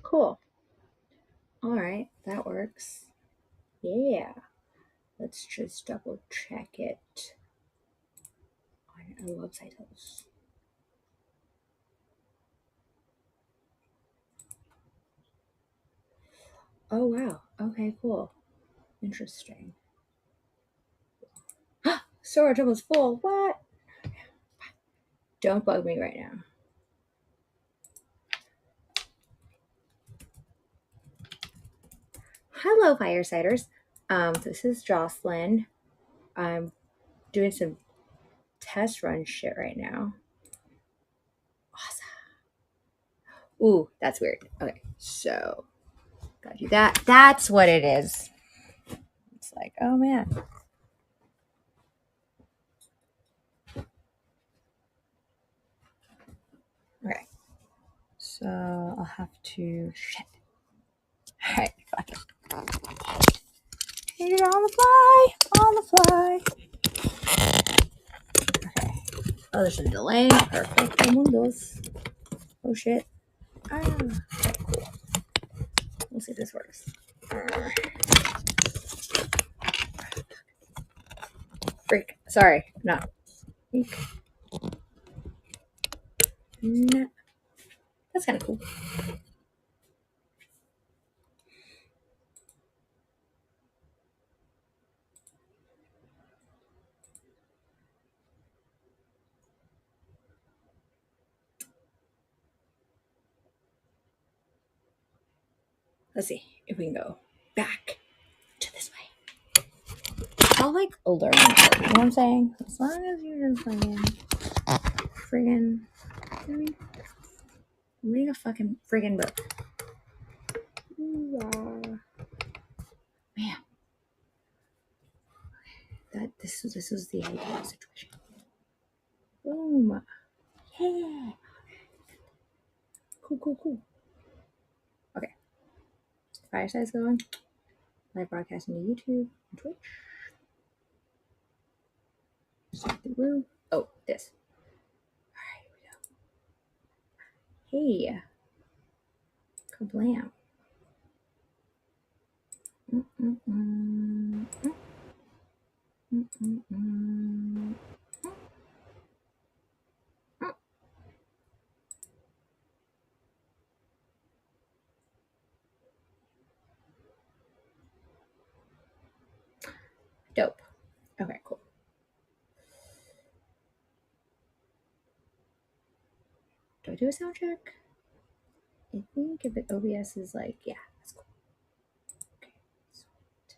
Cool. All right, that works. Yeah. Let's just double check it on our website host. Oh, wow. Okay, cool. Interesting. Storage almost full. What? Don't bug me right now. Hello, Firesiders. This is Jocelyn. I'm doing some test run shit right now. Awesome. Ooh, that's weird. Okay, so gotta do that. That's what it is. It's like, oh man. Okay. So I'll have to shit. Alright, fuck it. Take it on the fly. On the fly. Okay. Oh, there's a delay. Perfect. Mundos. Oh shit. Okay, cool. We'll see if this works. Freak. Sorry. No. Freak. No. That's kind of cool. Let's see if we can go back to this way. I'll like learn it. You know what I'm saying? As long as you're just friggin' reading a fucking friggin' book. Man. This was the ideal situation. Boom. Yeah. Cool. Okay. Fireside's going. Live broadcasting to YouTube and Twitch. Start the room. Oh, this. Alright, here we go. Hey. Kablam. Dope. Okay, cool. Do I do a sound check? I think if it OBS is like, yeah, that's cool. Okay, sweet.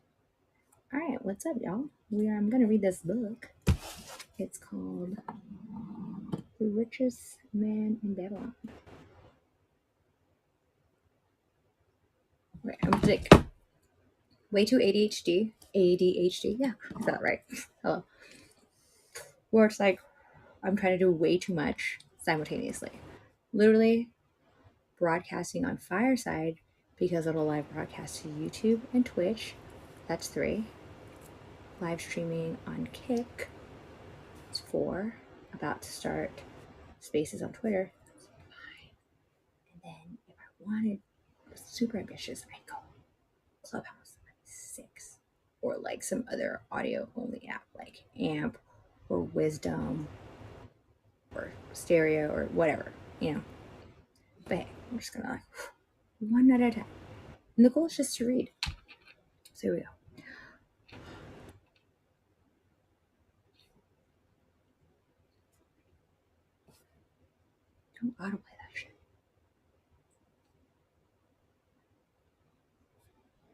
All right, what's up, y'all? I'm gonna read this book. It's called The Richest Man in Babylon. Wait, I'm like way too ADHD. Yeah, I got it right. Hello. Where it's like I'm trying to do way too much simultaneously. Literally broadcasting on Fireside because it'll live broadcast to YouTube and Twitch. That's 3. Live streaming on Kick. It's 4. About to start Spaces on Twitter. That's 5. And then if I wanted super ambitious, I'd go Clubhouse at 6. Or like some other audio only app like Amp or Wisdom or Stereo or whatever, you know. But hey, I'm just gonna like one at a time. And the goal is just to read. So here we go. Don't autoplay that shit.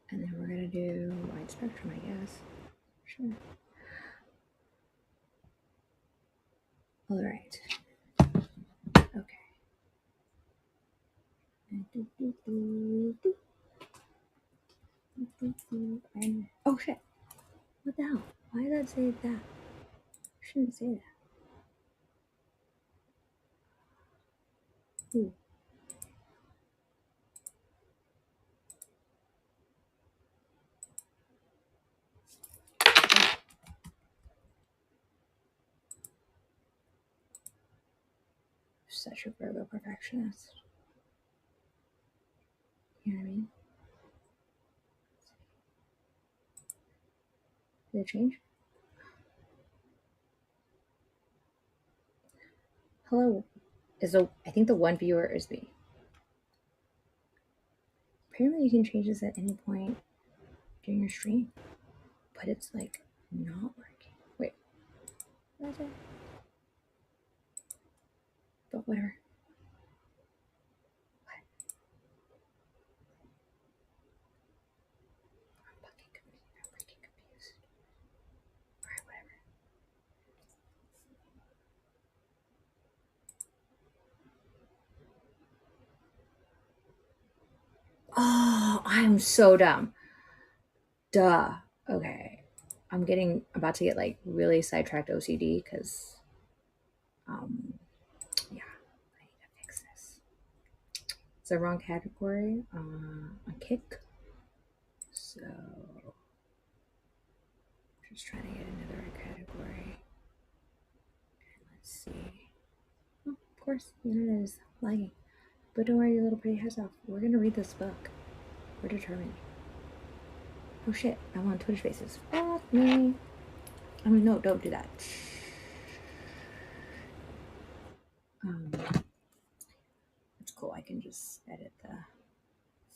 And then we're gonna do wide spectrum, I guess. Sure. All right. Okay. Oh shit. What the hell? Why did that say that? I shouldn't say that. Ooh. Such a Virgo perfectionist. You know what I mean? Did it change? Hello. I think the one viewer is me. Apparently you can change this at any point during your stream, but it's like not working. Wait. What is it? But whatever. What? I'm fucking confused. I'm freaking confused. Alright, whatever. Oh, I'm so dumb. Duh. Okay. About to get like really sidetracked OCD because, yeah, I need to fix this. It's the wrong category. A kick. So, just trying to get into the right category. Let's see. Oh, of course, the internet is lagging. But don't worry your little pretty heads off. We're gonna read this book. We're determined. Oh shit, I'm on Twitch Spaces. Fuck me. I mean, no, don't do that. It's cool. I can just edit the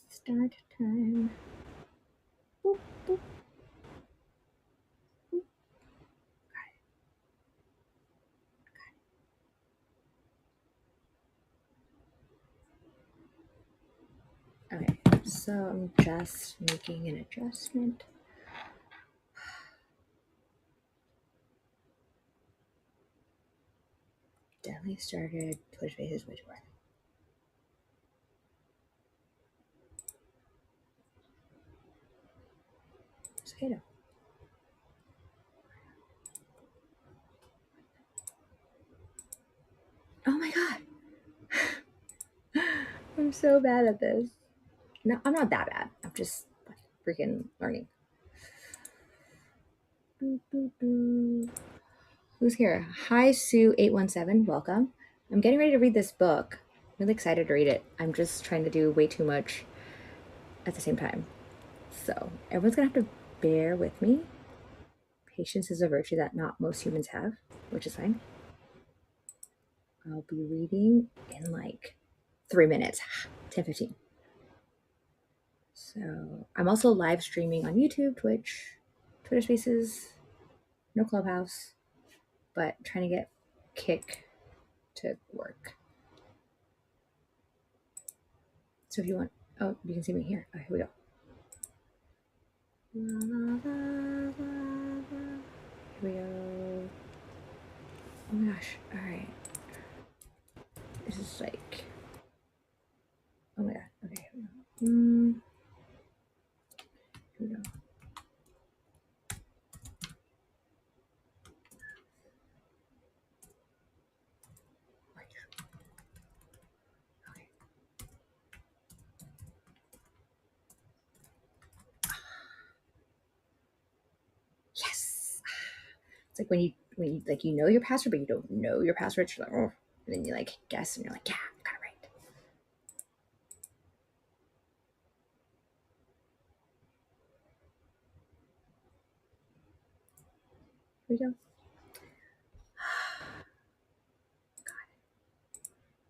start time. Boop, boop. Boop. Okay, so I'm just making an adjustment. Definitely started Twitch Spaces way too early. It's okay though. Oh my god. I'm so bad at this. No, I'm not that bad. I'm just like freaking learning. Who's here? Hi, Sue817. Welcome. I'm getting ready to read this book. I'm really excited to read it. I'm just trying to do way too much at the same time. So everyone's going to have to bear with me. Patience is a virtue that not most humans have, which is fine. I'll be reading in like 3 minutes, 10-15. So I'm also live streaming on YouTube, Twitch, Twitter Spaces, no Clubhouse, but trying to get Kick to work. So if you want, oh, you can see me here. Oh, here we go. Here we go. Oh my gosh. All right. This is like, oh my god. Okay. Here we go. Okay. Yes. It's like when you like you know your password, but you don't know your password. You're like, oh, and then you like guess, and you're like, yeah, I got it right. Here we go.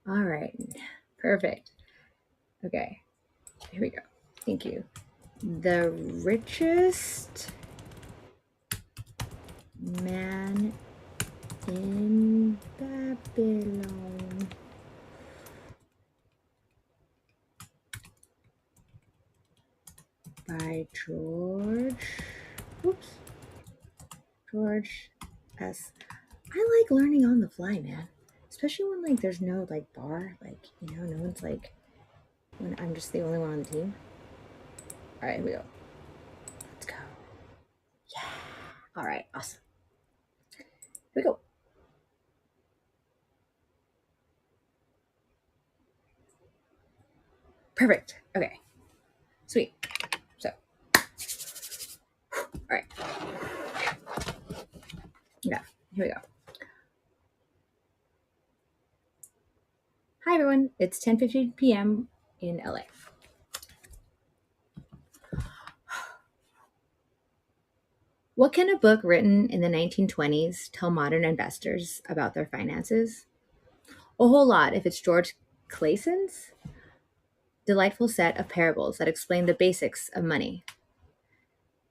All right. Perfect. Okay. Here we go. Thank you. The richest man in Babylon. By George S. I like learning on the fly, man. Especially when like there's no like bar, like no one's like when I'm just the only one on the team. All right, here we go. Let's go. Yeah. All right, awesome. Here we go. Perfect. Okay. Sweet. So, all right. Yeah. Here we go. Hi everyone. It's 10:15 p.m. in LA. What can a book written in the 1920s tell modern investors about their finances? A whole lot if it's George Clason's delightful set of parables that explain the basics of money.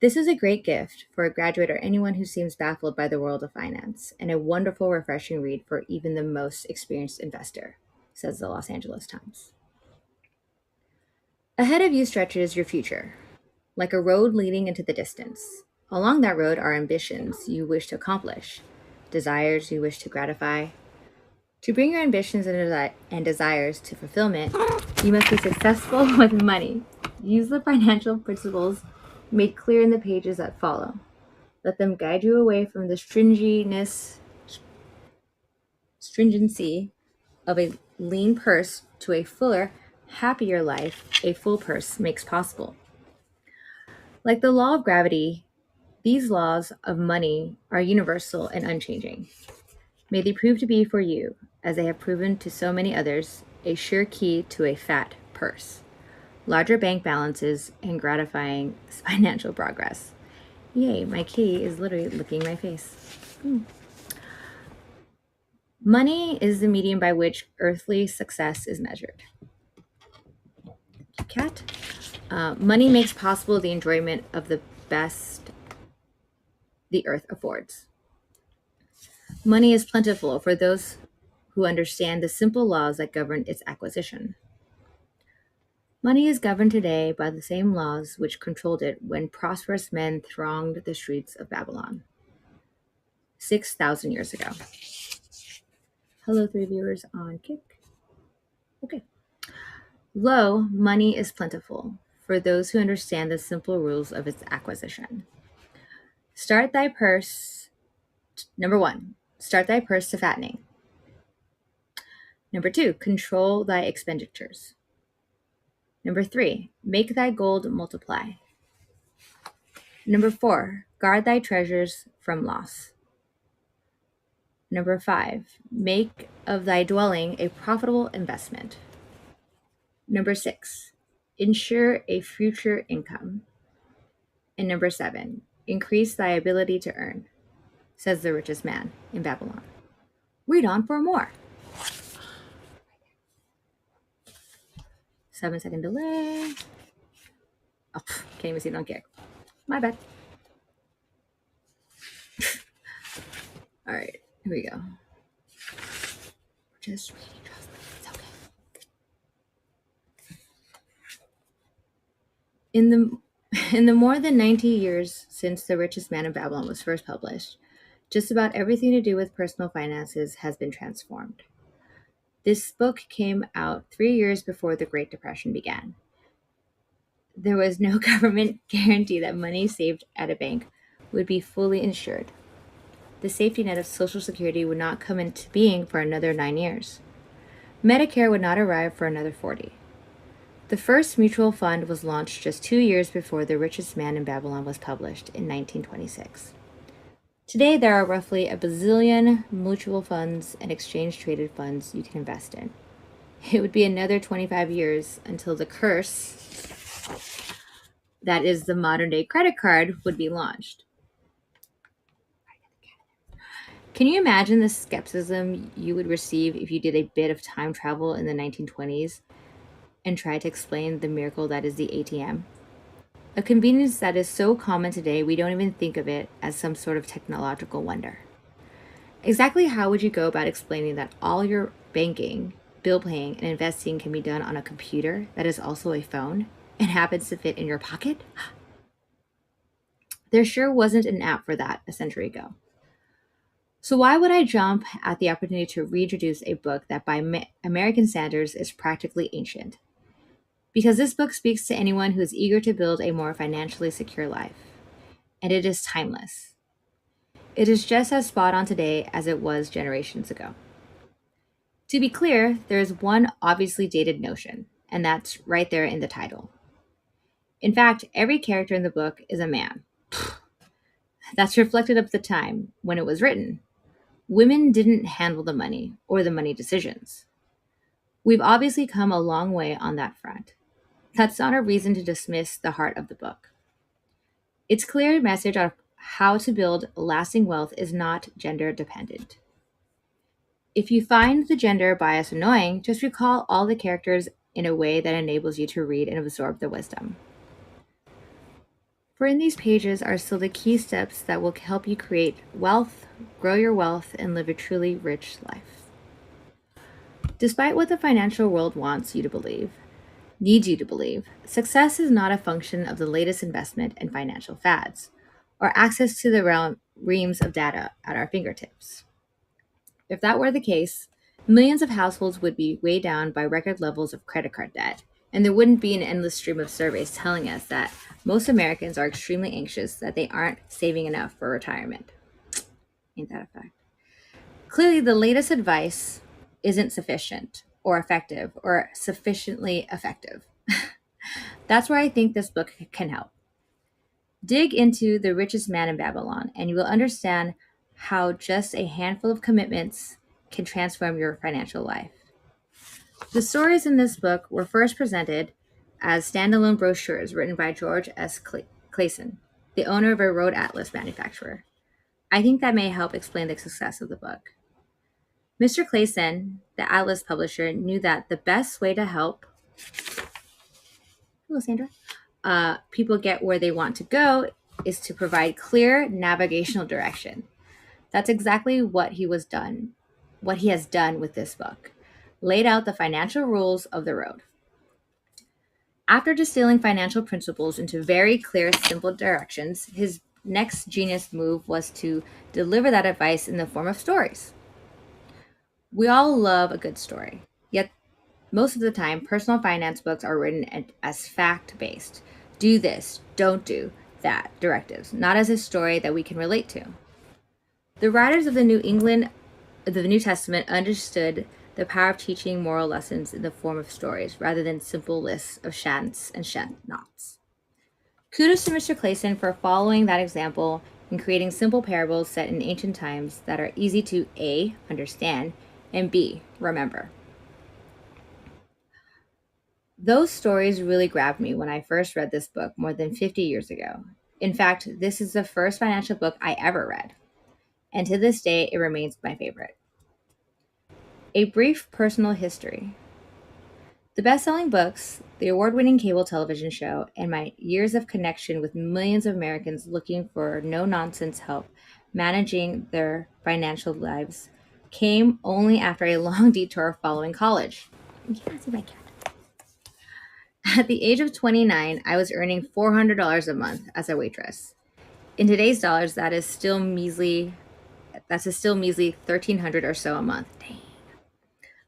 This is a great gift for a graduate or anyone who seems baffled by the world of finance, and a wonderful, refreshing read for even the most experienced investor, says the Los Angeles Times. Ahead of you stretches your future, like a road leading into the distance. Along that road are ambitions you wish to accomplish, desires you wish to gratify. To bring your ambitions and desires to fulfillment, you must be successful with money. Use the financial principles made clear in the pages that follow. Let them guide you away from the stringency of a lean purse to a fuller, happier life a full purse makes possible. Like the law of gravity, these laws of money are universal and unchanging. May they prove to be for you, as they have proven to so many others, a sure key to a fat purse, larger bank balances, and gratifying financial progress. Yay, my kitty is literally licking my face. Money is the medium by which earthly success is measured. Cat. Money makes possible the enjoyment of the best the earth affords. Money is plentiful for those who understand the simple laws that govern its acquisition. Money is governed today by the same laws which controlled it when prosperous men thronged the streets of Babylon 6,000 years ago. Hello, 3 viewers on Kick. Okay. Lo, money is plentiful for those who understand the simple rules of its acquisition. Start thy purse. Number 1, start thy purse to fattening. Number 2, control thy expenditures. Number 3, make thy gold multiply. Number 4, guard thy treasures from loss. Number 5, make of thy dwelling a profitable investment. Number 6, ensure a future income. And number 7, increase thy ability to earn, says the richest man in Babylon. Read on for more. 7-second delay. Oh, can't even see it on Kick. My bad. All right, here we go. Just reading. It's okay. In the more than 90 years since The Richest Man in Babylon was first published, just about everything to do with personal finances has been transformed. This book came out 3 years before the Great Depression began. There was no government guarantee that money saved at a bank would be fully insured. The safety net of Social Security would not come into being for another 9 years. Medicare would not arrive for another 40. The first mutual fund was launched just 2 years before The Richest Man in Babylon was published in 1926. Today, there are roughly a bazillion mutual funds and exchange-traded funds you can invest in. It would be another 25 years until the curse, that is the modern-day credit card, would be launched. Can you imagine the skepticism you would receive if you did a bit of time travel in the 1920s and tried to explain the miracle that is the ATM? A convenience that is so common today we don't even think of it as some sort of technological wonder. Exactly how would you go about explaining that all your banking, bill paying, and investing can be done on a computer that is also a phone and happens to fit in your pocket? There sure wasn't an app for that a century ago. So why would I jump at the opportunity to reintroduce a book that by American standards is practically ancient? Because this book speaks to anyone who is eager to build a more financially secure life. And it is timeless. It is just as spot on today as it was generations ago. To be clear, there is one obviously dated notion, and that's right there in the title. In fact, every character in the book is a man. That's reflected of the time when it was written. Women didn't handle the money or the money decisions. We've obviously come a long way on that front. That's not a reason to dismiss the heart of the book. Its clear message of how to build lasting wealth is not gender dependent. If you find the gender bias annoying, just recall all the characters in a way that enables you to read and absorb the wisdom. For in these pages are still the key steps that will help you create wealth, grow your wealth, and live a truly rich life. Despite what the financial world wants you to believe, needs you to believe, success is not a function of the latest investment and financial fads, or access to the reams of data at our fingertips. If that were the case, millions of households would be weighed down by record levels of credit card debt, and there wouldn't be an endless stream of surveys telling us that most Americans are extremely anxious that they aren't saving enough for retirement. Ain't that a fact? Clearly, the latest advice isn't sufficient or effective or sufficiently effective. That's where I think this book can help. Dig into The Richest Man in Babylon, and you will understand how just a handful of commitments can transform your financial life. The stories in this book were first presented as standalone brochures written by George S. Clason, the owner of a road atlas manufacturer. I think that may help explain the success of the book. Mr. Clason, the atlas publisher, knew that the best way to help hello, Sandra, people get where they want to go is to provide clear navigational direction. That's exactly what he has done with this book. Laid out the financial rules of the road. After distilling financial principles into very clear, simple directions, his next genius move was to deliver that advice in the form of stories. We all love a good story, yet most of the time, personal finance books are written as fact-based. Do this, don't do that directives, not as a story that we can relate to. The writers of the New Testament understood the power of teaching moral lessons in the form of stories rather than simple lists of shants and shant-nots. Kudos to Mr. Clason for following that example and creating simple parables set in ancient times that are easy to A, understand, and B, remember. Those stories really grabbed me when I first read this book more than 50 years ago. In fact, this is the first financial book I ever read, and to this day, it remains my favorite. A brief personal history. The best-selling books, the award-winning cable television show, and my years of connection with millions of Americans looking for no-nonsense help managing their financial lives came only after a long detour following college. You can't see my cat. At the age of 29, I was earning $400 a month as a waitress. In today's dollars, that's a still measly 1,300 or so a month. Dang.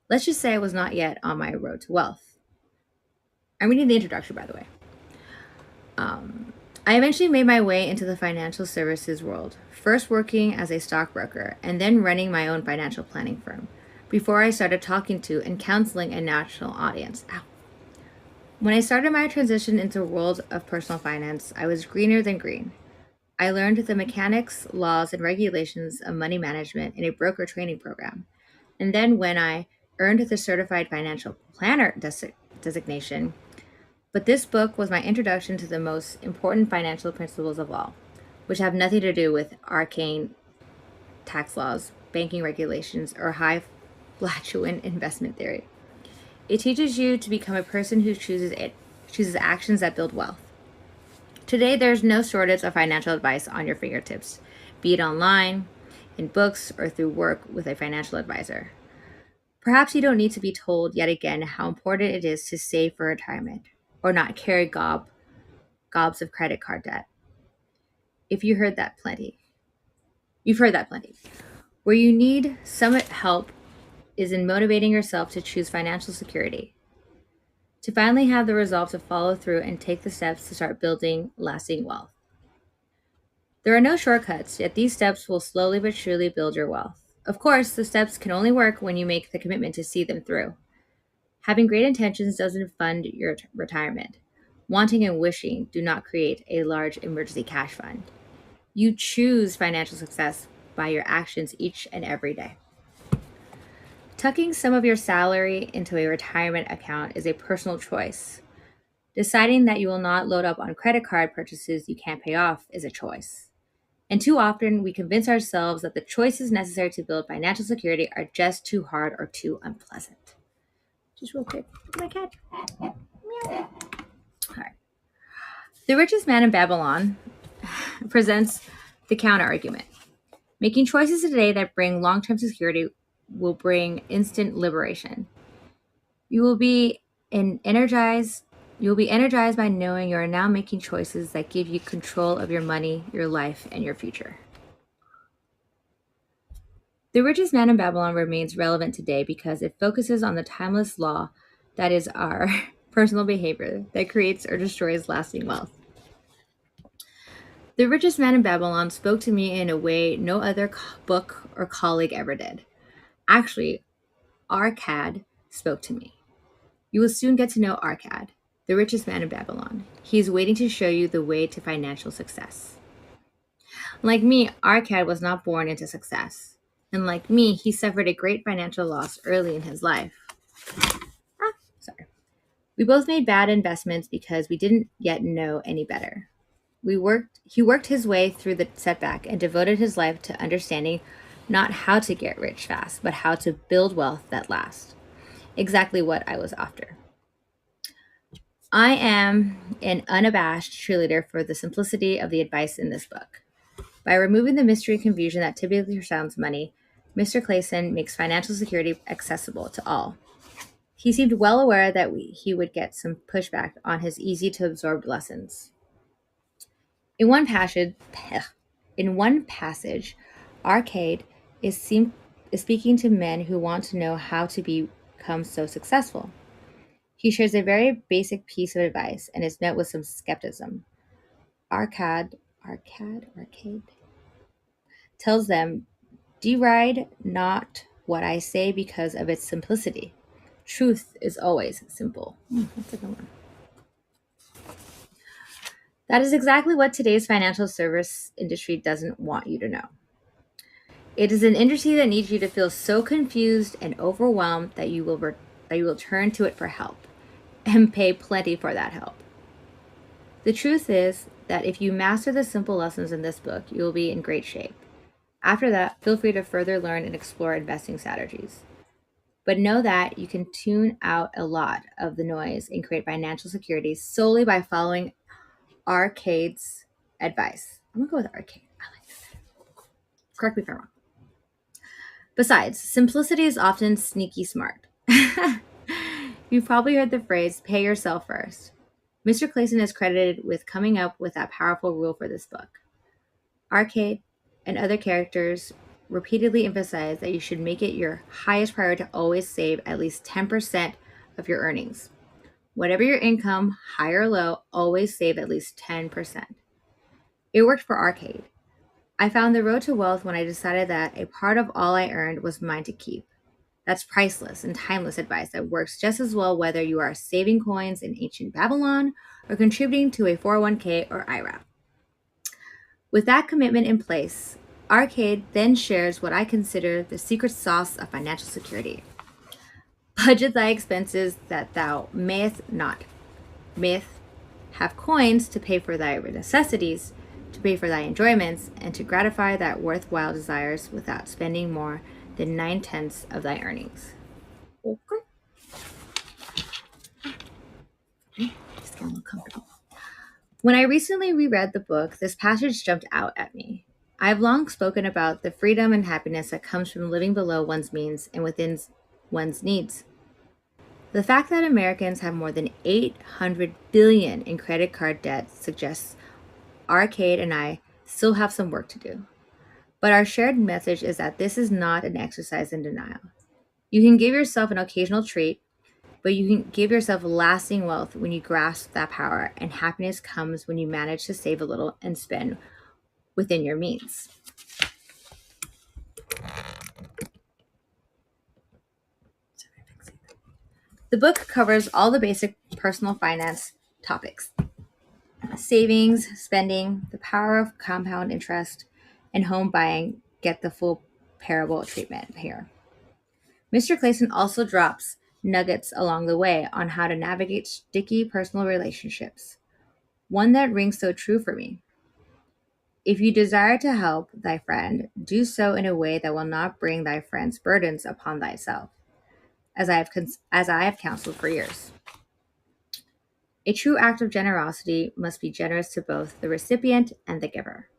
Let's just say I was not yet on my road to wealth. I'm reading the introduction, by the way. I eventually made my way into the financial services world, first working as a stockbroker and then running my own financial planning firm before I started talking to and counseling a national audience. Ow. When I started my transition into the world of personal finance, I was greener than green. I learned the mechanics, laws, and regulations of money management in a broker training program. And then when I earned the Certified Financial Planner designation, but this book was my introduction to the most important financial principles of all, which have nothing to do with arcane tax laws, banking regulations, or high fluctuant investment theory. It teaches you to become a person who chooses actions that build wealth. Today, there's no shortage of financial advice on your fingertips, be it online, in books, or through work with a financial advisor. Perhaps you don't need to be told yet again how important it is to save for retirement or not carry gobs of credit card debt. You've heard that plenty. Where you need some help is in motivating yourself to choose financial security, to finally have the resolve to follow through and take the steps to start building lasting wealth. There are no shortcuts, yet these steps will slowly but surely build your wealth. Of course, the steps can only work when you make the commitment to see them through. Having great intentions doesn't fund your retirement. Wanting and wishing do not create a large emergency cash fund. You choose financial success by your actions each and every day. Tucking some of your salary into a retirement account is a personal choice. Deciding that you will not load up on credit card purchases you can't pay off is a choice. And too often, we convince ourselves that the choices necessary to build financial security are just too hard or too unpleasant. Just real quick, my cat. Meow. All right. The Richest Man in Babylon presents the counter argument. Making choices today that bring long term security will bring instant liberation. You will be energized. You will be energized by knowing you are now making choices that give you control of your money, your life, and your future. The Richest Man in Babylon remains relevant today because it focuses on the timeless law that is our personal behavior that creates or destroys lasting wealth. The Richest Man in Babylon spoke to me in a way no other book or colleague ever did. Actually, Arcad spoke to me. You will soon get to know Arcad, the richest man in Babylon. He is waiting to show you the way to financial success. Like me, Arcad was not born into success. And like me, he suffered a great financial loss early in his life. Sorry. We both made bad investments because we didn't yet know any better. He worked his way through the setback and devoted his life to understanding not how to get rich fast, but how to build wealth that lasts. Exactly what I was after. I am an unabashed cheerleader for the simplicity of the advice in this book. By removing the mystery and confusion that typically surrounds money, Mr. Clason makes financial security accessible to all. He seemed well aware that he would get some pushback on his easy to absorb lessons. In one passage, in one passage, Arcade is speaking to men who want to know how to become so successful. He shares a very basic piece of advice and is met with some skepticism. Arcade tells them, deride not what I say because of its simplicity. Truth is always simple. That's a good one. That is exactly what today's financial service industry doesn't want you to know. It is an industry that needs you to feel so confused and overwhelmed that you will turn to it for help and pay plenty for that help. The truth is that if you master the simple lessons in this book, you will be in great shape. After that, feel free to further learn and explore investing strategies. But know that you can tune out a lot of the noise and create financial security solely by following Arcade's advice. I'm going to go with Arcade. I like that. Correct me if I'm wrong. Besides, simplicity is often sneaky smart. You've probably heard the phrase, pay yourself first. Mr. Clason is credited with coming up with that powerful rule for this book. Arcade and other characters repeatedly emphasize that you should make it your highest priority to always save at least 10% of your earnings. Whatever your income, high or low, always save at least 10%. It worked for Arcade. I found the road to wealth when I decided that a part of all I earned was mine to keep. That's priceless and timeless advice that works just as well whether you are saving coins in ancient Babylon or contributing to a 401k or IRA. With that commitment in place, Arcade then shares what I consider the secret sauce of financial security. Budget thy expenses that thou mayest have coins to pay for thy necessities, to pay for thy enjoyments, and to gratify thy worthwhile desires without spending more than 9/10 of thy earnings. Okay. Just getting a little comfortable. When I recently reread the book, this passage jumped out at me. I have long spoken about the freedom and happiness that comes from living below one's means and within one's needs. The fact that Americans have more than 800 billion in credit card debt suggests Arcade and I still have some work to do. But our shared message is that this is not an exercise in denial. You can give yourself an occasional treat, but you can give yourself lasting wealth when you grasp that power, and happiness comes when you manage to save a little and spend within your means. The book covers all the basic personal finance topics: savings, spending, the power of compound interest, and home buying get the full parable treatment here. Mr. Clason also drops nuggets along the way on how to navigate sticky personal relationships. One that rings so true for me. If you desire to help thy friend, do so in a way that will not bring thy friend's burdens upon thyself, as I have counseled for years. A true act of generosity must be generous to both the recipient and the giver.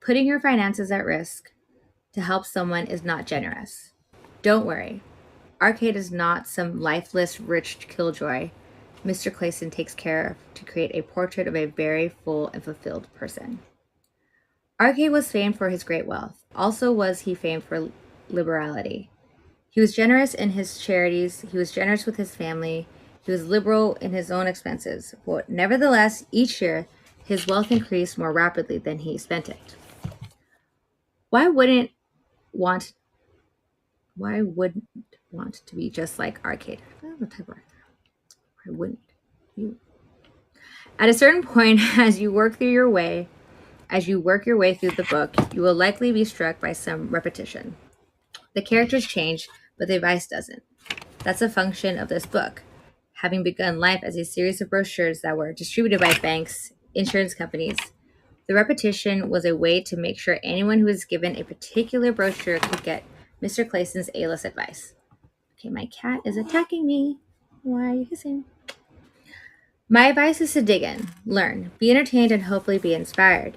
Putting your finances at risk to help someone is not generous. Don't worry. Arcade is not some lifeless, rich killjoy Mr. Clason takes care of to create a portrait of a very full and fulfilled person. Arcade was famed for his great wealth. Also was he famed for liberality. He was generous in his charities. He was generous with his family. He was liberal in his own expenses. But nevertheless, each year, his wealth increased more rapidly than he spent it. Why wouldn't want why wouldn't want to be just like Arcade? I don't know the type of why wouldn't you? At a certain point, as you work your way through the book, you will likely be struck by some repetition. The characters change, but the advice doesn't. That's a function of this book, having begun life as a series of brochures that were distributed by banks, insurance companies. The repetition was a way to make sure anyone who was given a particular brochure could get Mr. Clason's A-list advice. Okay, my cat is attacking me. Why are you hissing? My advice is to dig in, learn, be entertained, and hopefully be inspired.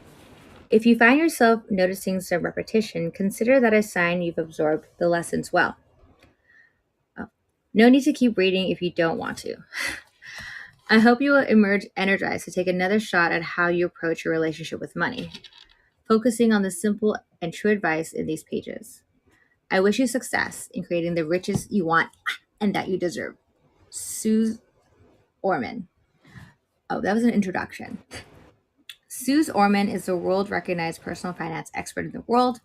If you find yourself noticing some repetition, consider that a sign you've absorbed the lessons well. Oh, no need to keep reading if you don't want to. I hope you will emerge energized to take another shot at how you approach your relationship with money, focusing on the simple and true advice in these pages. I wish you success in creating the riches you want and that you deserve. Suze Orman. Oh, that was an introduction. Suze Orman is the world-recognized personal finance expert in the world,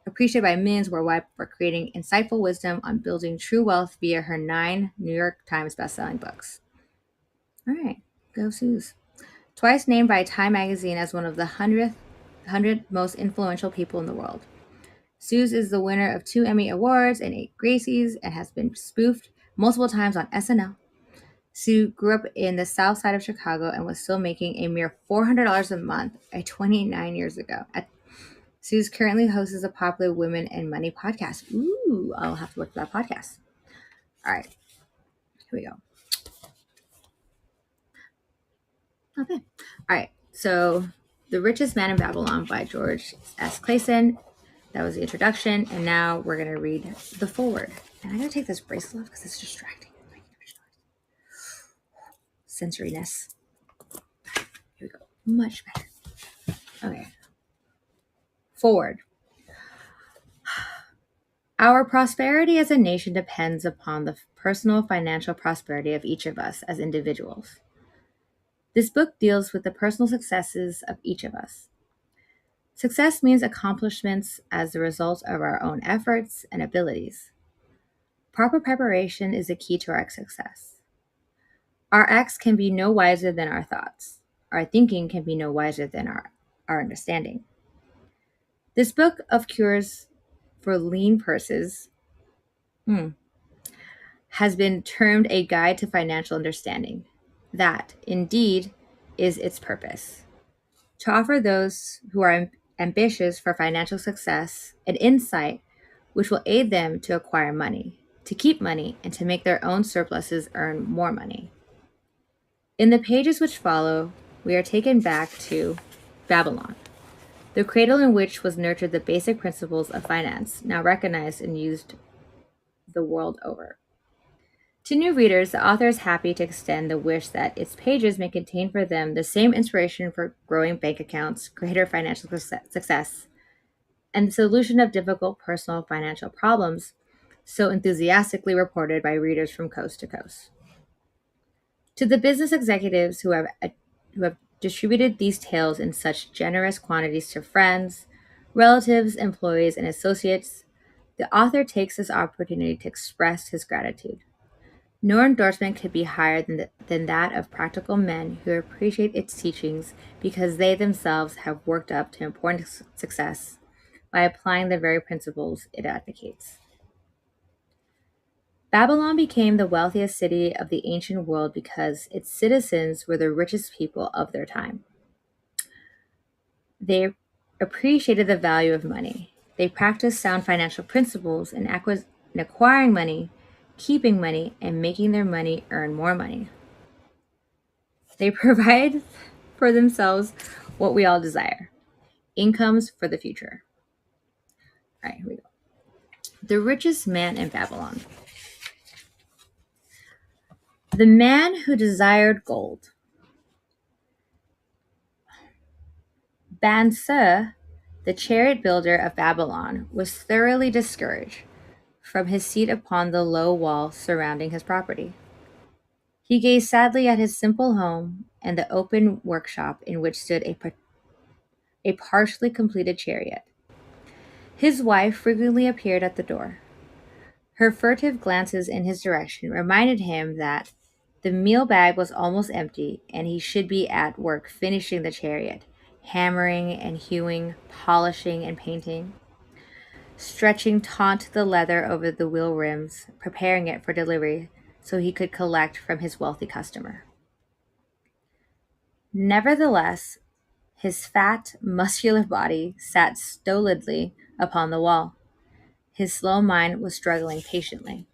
appreciated by millions worldwide for creating insightful wisdom on building true wealth via her 9 New York Times bestselling books. All right, go Suze. Twice named by Time magazine as one of the 100 most influential people in the world. Suze is the winner of 2 Emmy Awards and 8 Gracies and has been spoofed multiple times on SNL. Sue grew up in the south side of Chicago and was still making a mere $400 a month 29 years ago. Suze currently hosts a popular Women and Money podcast. Ooh, I'll have to look for that podcast. All right, here we go. Okay. All right, so The Richest Man in Babylon by George S. Clason. That was the introduction, and now we're going to read the foreword. And I'm going to take this bracelet off because it's distracting. Sensoriness. Here we go. Much better. Okay. Forward. Our prosperity as a nation depends upon the personal financial prosperity of each of us as individuals. This book deals with the personal successes of each of us. Success means accomplishments as the result of our own efforts and abilities. Proper preparation is the key to our success. Our acts can be no wiser than our thoughts. Our thinking can be no wiser than our understanding. This book of cures for lean purses has been termed a guide to financial understanding. That, indeed, is its purpose. To offer those who are ambitious for financial success an insight which will aid them to acquire money, to keep money, and to make their own surpluses earn more money. In the pages which follow, we are taken back to Babylon, the cradle in which was nurtured the basic principles of finance, now recognized and used the world over. To new readers, the author is happy to extend the wish that its pages may contain for them the same inspiration for growing bank accounts, greater financial success, and the solution of difficult personal financial problems so enthusiastically reported by readers from coast to coast. To the business executives who have distributed these tales in such generous quantities to friends, relatives, employees, and associates, the author takes this opportunity to express his gratitude. No endorsement could be higher than that of practical men who appreciate its teachings because they themselves have worked up to important success by applying the very principles it advocates. Babylon became the wealthiest city of the ancient world because its citizens were the richest people of their time. They appreciated the value of money. They practiced sound financial principles in acquiring money, keeping money, and making their money earn more money. They provide for themselves what we all desire: incomes for the future. All right, here we go. The richest man in Babylon. The man who desired gold. Bansa, the chariot builder of Babylon, was thoroughly discouraged from his seat upon the low wall surrounding his property. He gazed sadly at his simple home and the open workshop in which stood a partially completed chariot. His wife frequently appeared at the door. Her furtive glances in his direction reminded him that the meal bag was almost empty and he should be at work finishing the chariot, hammering and hewing, polishing and painting, stretching taut the leather over the wheel rims, preparing it for delivery so he could collect from his wealthy customer. Nevertheless, his fat, muscular body sat stolidly upon the wall. His slow mind was struggling patiently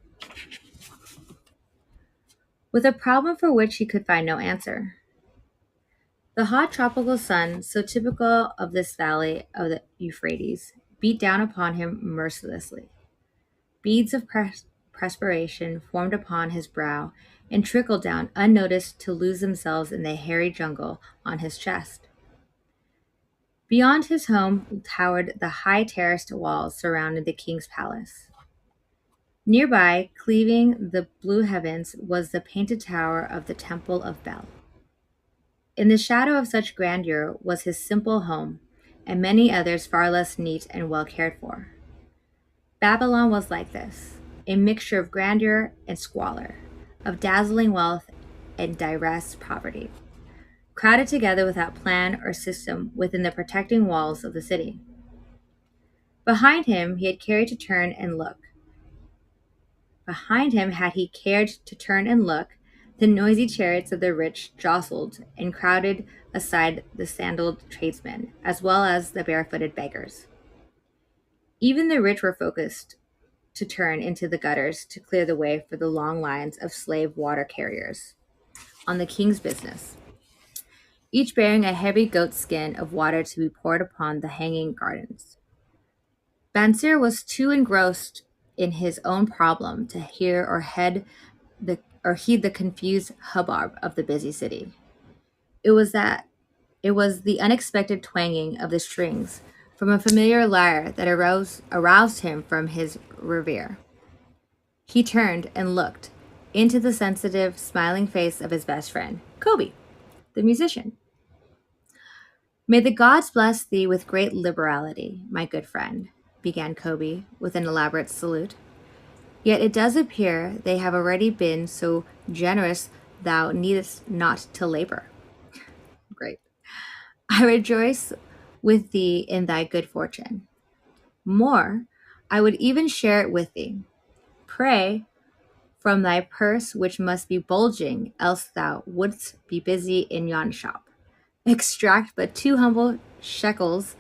with a problem for which he could find no answer. The hot tropical sun, so typical of this valley of the Euphrates, beat down upon him mercilessly. Beads of perspiration formed upon his brow and trickled down unnoticed to lose themselves in the hairy jungle on his chest. Beyond his home towered the high terraced walls surrounding the king's palace. Nearby, cleaving the blue heavens, was the painted tower of the Temple of Bel. In the shadow of such grandeur was his simple home, and many others far less neat and well cared for. Babylon was like this, a mixture of grandeur and squalor, of dazzling wealth and direst poverty, crowded together without plan or system within the protecting walls of the city. Behind him he had cared to turn and look. Behind him had he cared to turn and look, the noisy chariots of the rich jostled and crowded aside the sandaled tradesmen, as well as the barefooted beggars. Even the rich were focused to turn into the gutters to clear the way for the long lines of slave water carriers on the king's business, each bearing a heavy goat skin of water to be poured upon the hanging gardens. Bansir was too engrossed in his own problem to hear or heed the confused hubbub of the busy city. It was the unexpected twanging of the strings from a familiar lyre that aroused him from his reverie. He turned and looked into the sensitive, smiling face of his best friend, Kobe, the musician. May the gods bless thee with great liberality, my good friend, began Kobe with an elaborate salute. Yet it does appear they have already been so generous thou needest not to labor. Great. I rejoice with thee in thy good fortune. More, I would even share it with thee. Pray, from thy purse which must be bulging, else thou wouldst be busy in yon shop. Extract but 2 humble shekels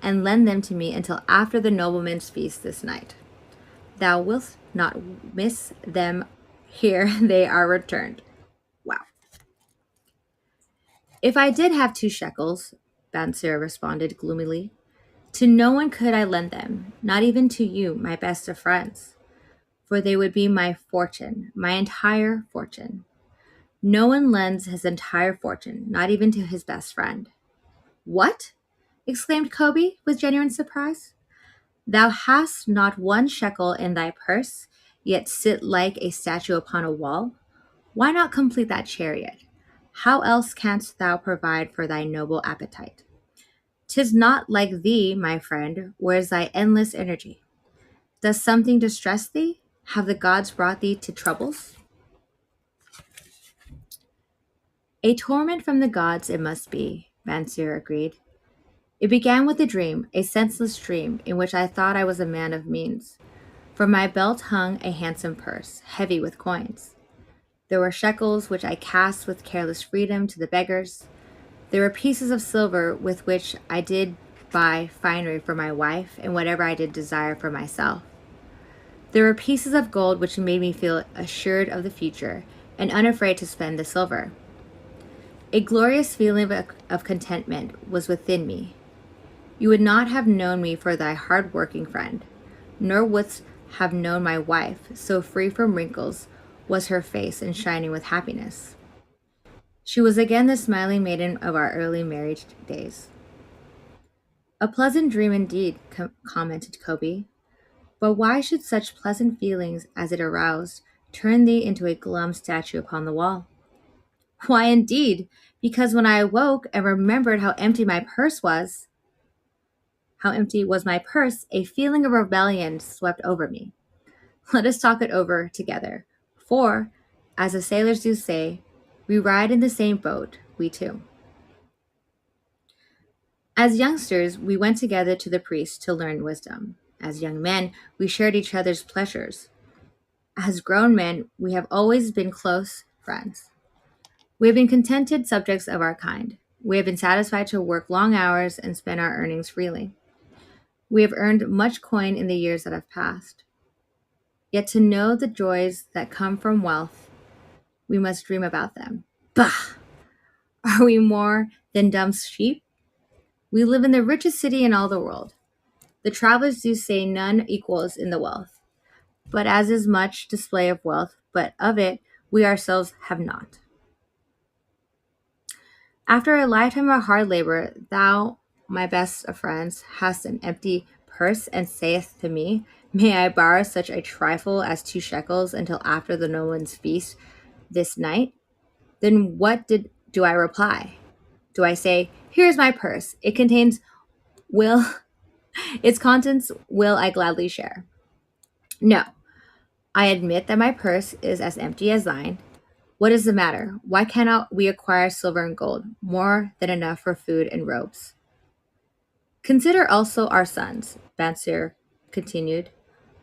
and lend them to me until after the nobleman's feast this night. Thou wilt not miss them here they are returned. Wow. If I did have 2 shekels, Bansir responded gloomily, to no one could I lend them, not even to you, my best of friends, for they would be my fortune, my entire fortune. No one lends his entire fortune, not even to his best friend. What? Exclaimed Kobe with genuine surprise. Thou hast not 1 shekel in thy purse, yet sit like a statue upon a wall? Why not complete that chariot? How else canst thou provide for thy noble appetite? 'Tis not like thee, my friend. Where is thy endless energy? Does something distress thee? Have the gods brought thee to troubles? A torment from the gods it must be, Mansur agreed. It began with a dream, a senseless dream, in which I thought I was a man of means. From my belt hung a handsome purse, heavy with coins. There were shekels which I cast with careless freedom to the beggars. There were pieces of silver with which I did buy finery for my wife and whatever I did desire for myself. There were pieces of gold which made me feel assured of the future and unafraid to spend the silver. A glorious feeling of contentment was within me. You would not have known me for thy hard-working friend, nor wouldst have known my wife, so free from wrinkles was her face and shining with happiness. She was again the smiling maiden of our early married days. A pleasant dream indeed, commented Kobe. But why should such pleasant feelings as it aroused turn thee into a glum statue upon the wall? Why, indeed, because when I awoke and remembered how empty was my purse, a feeling of rebellion swept over me. Let us talk it over together, for, as the sailors do say, we ride in the same boat, we two. As youngsters, we went together to the priest to learn wisdom. As young men, we shared each other's pleasures. As grown men, we have always been close friends. We have been contented subjects of our kind. We have been satisfied to work long hours and spend our earnings freely. We have earned much coin in the years that have passed. Yet to know the joys that come from wealth, we must dream about them. Bah! Are we more than dumb sheep? We live in the richest city in all the world. The travelers do say none equals in the wealth, but as is much display of wealth, but of it we ourselves have not. After a lifetime of hard labor, thou, my best of friends, hast an empty purse, and sayest to me, may I borrow such a trifle as 2 shekels until after the nobleman's feast this night? Then what do I reply? Do I say, here is my purse. It contains will its contents will I gladly share? No. I admit that my purse is as empty as thine. What is the matter? Why cannot we acquire silver and gold, more than enough for food and robes? Consider also our sons, Bansir continued.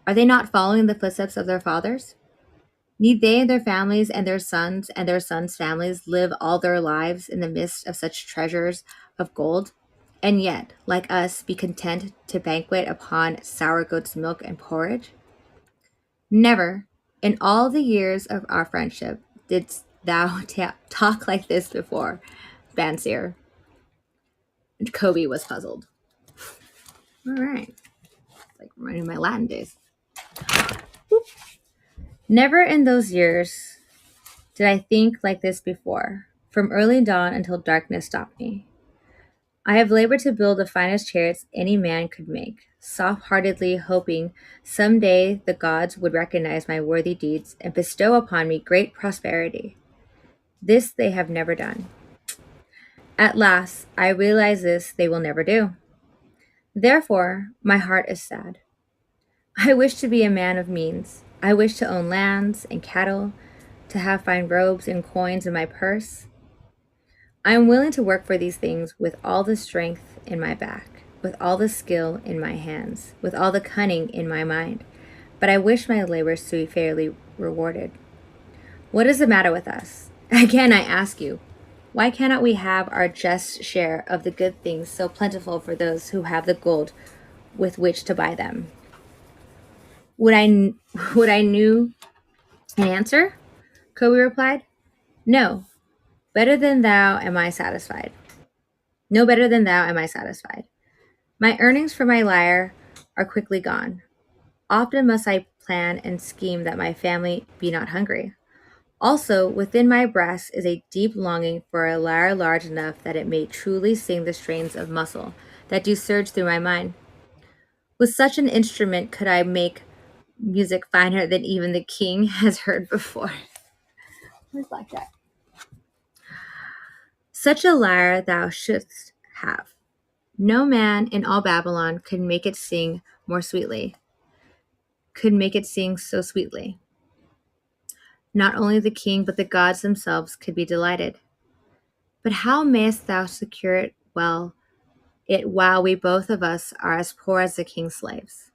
Are they not following the footsteps of their fathers? Need they and their families and their sons' families live all their lives in the midst of such treasures of gold, and yet, like us, be content to banquet upon sour goat's milk and porridge? Never, in all the years of our friendship, didst thou talk like this before, Bansir. And Kobe was puzzled. All right. It's like reminding my Latin days. Whoop. Never in those years did I think like this before, from early dawn until darkness stopped me. I have labored to build the finest chariots any man could make, soft-heartedly hoping some day the gods would recognize my worthy deeds and bestow upon me great prosperity. This they have never done. At last, I realize this they will never do. Therefore, my heart is sad. I wish to be a man of means. I wish to own lands and cattle, to have fine robes and coins in my purse. I am willing to work for these things with all the strength in my back, with all the skill in my hands, with all the cunning in my mind. But I wish my labors to be fairly rewarded. What is the matter with us? Again, I ask you, why cannot we have our just share of the good things so plentiful for those who have the gold with which to buy them? Would I knew an answer? Kobe replied. No, better than thou am I satisfied. No better than thou am I satisfied. My earnings for my lyre are quickly gone. Often must I plan and scheme that my family be not hungry. Also, within my breast is a deep longing for a lyre large enough that it may truly sing the strains of muscle that do surge through my mind. With such an instrument could I make music finer than even the king has heard before. Where's Blackjack? Such a lyre thou shouldst have. No man in all Babylon could make it sing more sweetly, could make it sing so sweetly. Not only the king, but the gods themselves could be delighted. But how mayest thou secure it while we both of us are as poor as the king's slaves?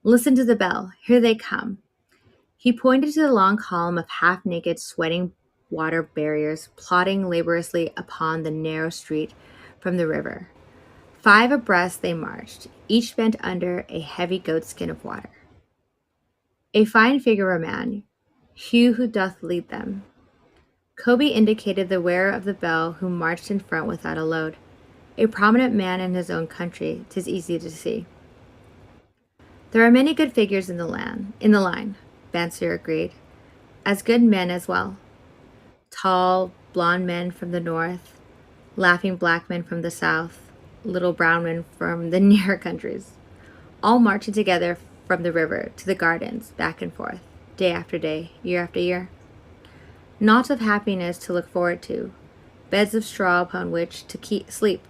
Listen to the bell. Here they come. He pointed to the long column of half-naked, sweating water barriers plodding laboriously upon the narrow street from the river. 5 abreast they marched, each bent under a heavy goatskin of water. A fine figure of a man, Hugh who doth lead them. Kobe indicated the wearer of the bell who marched in front without a load. A prominent man in his own country, 'tis easy to see. There are many good figures in the line, Bansier agreed. As good men as well. Tall, blond men from the north, laughing black men from the south, little brown men from the nearer countries, all marching together from the river to the gardens, back and forth, day after day, year after year. Knots of happiness to look forward to, beds of straw upon which to sleep,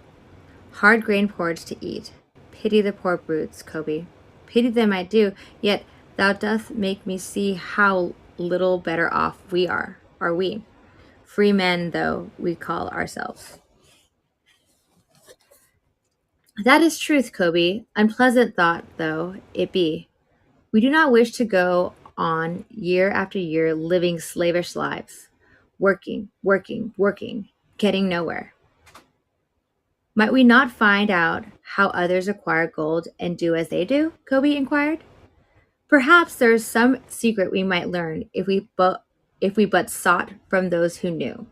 hard grain porridge to eat. Pity the poor brutes, Kobe. Pity them I do, yet thou doth make me see how little better off we are we, free men though we call ourselves. That is truth, Kobe, unpleasant thought though it be. We do not wish to go on year after year living slavish lives, working, working, working, getting nowhere. Might we not find out how others acquire gold and do as they do? Kobe inquired. Perhaps there is some secret we might learn if we but sought from those who knew,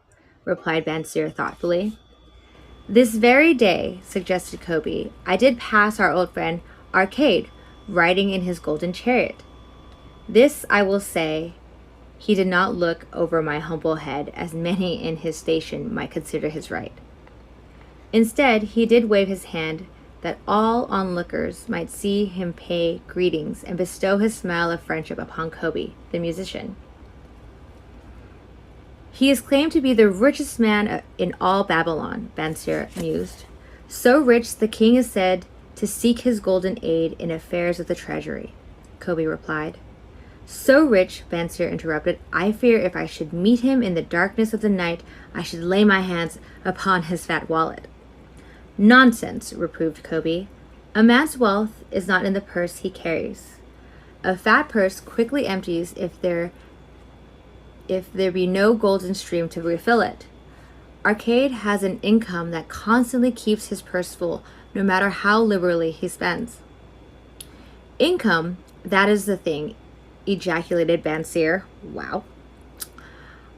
replied Bansir thoughtfully. This very day, suggested Kobe, I did pass our old friend Arcade, riding in his golden chariot. This I will say, he did not look over my humble head as many in his station might consider his right. Instead, he did wave his hand that all onlookers might see him pay greetings and bestow his smile of friendship upon Kobe, the musician. He is claimed to be the richest man in all Babylon, Bansir mused. So rich the king is said to seek his golden aid in affairs of the treasury, Kobe replied. So rich, Bansir interrupted, I fear if I should meet him in the darkness of the night, I should lay my hands upon his fat wallet. Nonsense, reproved Kobe. A man's wealth is not in the purse he carries. A fat purse quickly empties if there be no golden stream to refill it. Arcade has an income that constantly keeps his purse full, no matter how liberally he spends. Income, that is the thing, ejaculated Bansir. Wow.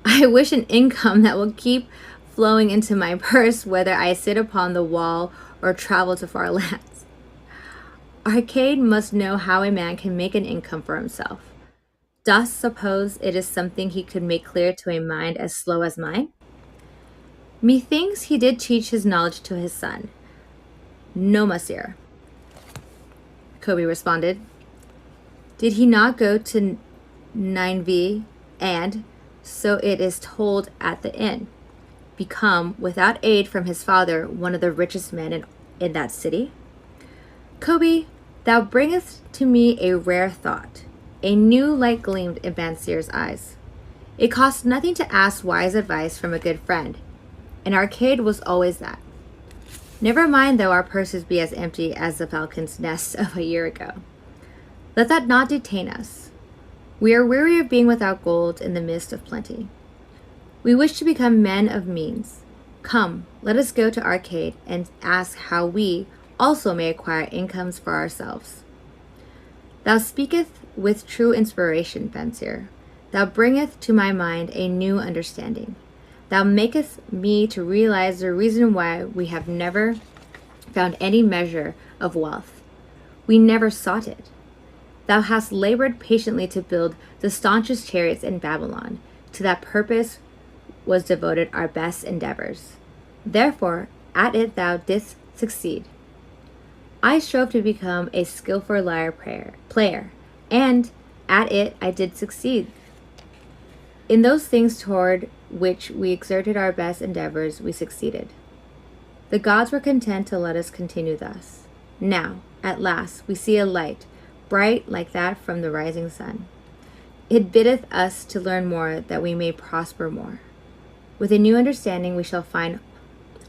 I wish an income that will keep flowing into my purse, whether I sit upon the wall or travel to far lands. Arcade must know how a man can make an income for himself. Dost suppose it is something he could make clear to a mind as slow as mine? Methinks he did teach his knowledge to his son. No, monsieur, Kobe responded. Did he not go to Nineveh and, so it is told at the inn, become, without aid from his father, one of the richest men in that city? Kobe, thou bringest to me a rare thought. A new light gleamed in Bansir's eyes. It cost nothing to ask wise advice from a good friend. An Arcade was always that. Never mind though our purses be as empty as the falcon's nest of a year ago. Let that not detain us. We are weary of being without gold in the midst of plenty. We wish to become men of means. Come, let us go to Arcade and ask how we also may acquire incomes for ourselves. Thou speakest with true inspiration, Bansir. Thou bringest to my mind a new understanding. Thou makest me to realize the reason why we have never found any measure of wealth. We never sought it. Thou hast labored patiently to build the staunchest chariots in Babylon. To that purpose was devoted our best endeavors. Therefore, at it thou didst succeed. I strove to become a skillful lyre player, and at it I did succeed. In those things toward which we exerted our best endeavors, we succeeded. The gods were content to let us continue thus. Now, at last, we see a light, bright like that from the rising sun. It biddeth us to learn more, that we may prosper more. With a new understanding, we shall find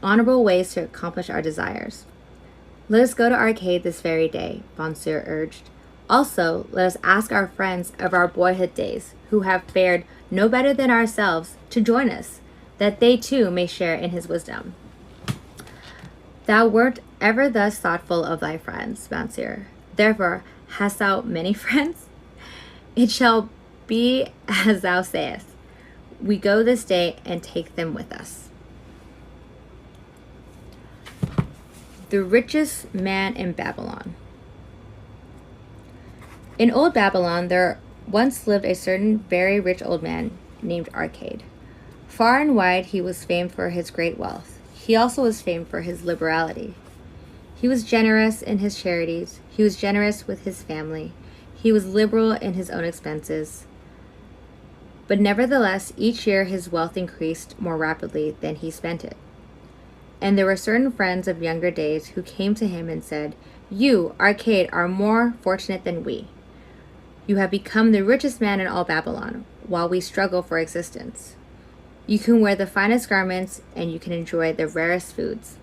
honorable ways to accomplish our desires. Let us go to Arcade this very day, Bansir urged. Also, let us ask our friends of our boyhood days, who have fared no better than ourselves, to join us, that they too may share in his wisdom. Thou wert ever thus thoughtful of thy friends, Mounseer. Therefore, hast thou many friends? It shall be as thou sayest. We go this day and take them with us. The richest man in Babylon. In old Babylon, there once lived a certain very rich old man named Arcade. Far and wide he was famed for his great wealth. He also was famed for his liberality. He was generous in his charities. He was generous with his family. He was liberal in his own expenses. But nevertheless, each year his wealth increased more rapidly than he spent it. And there were certain friends of younger days who came to him and said, "You, Arcade, are more fortunate than we. You have become the richest man in all Babylon, while we struggle for existence. You can wear the finest garments, and you can enjoy the rarest foods,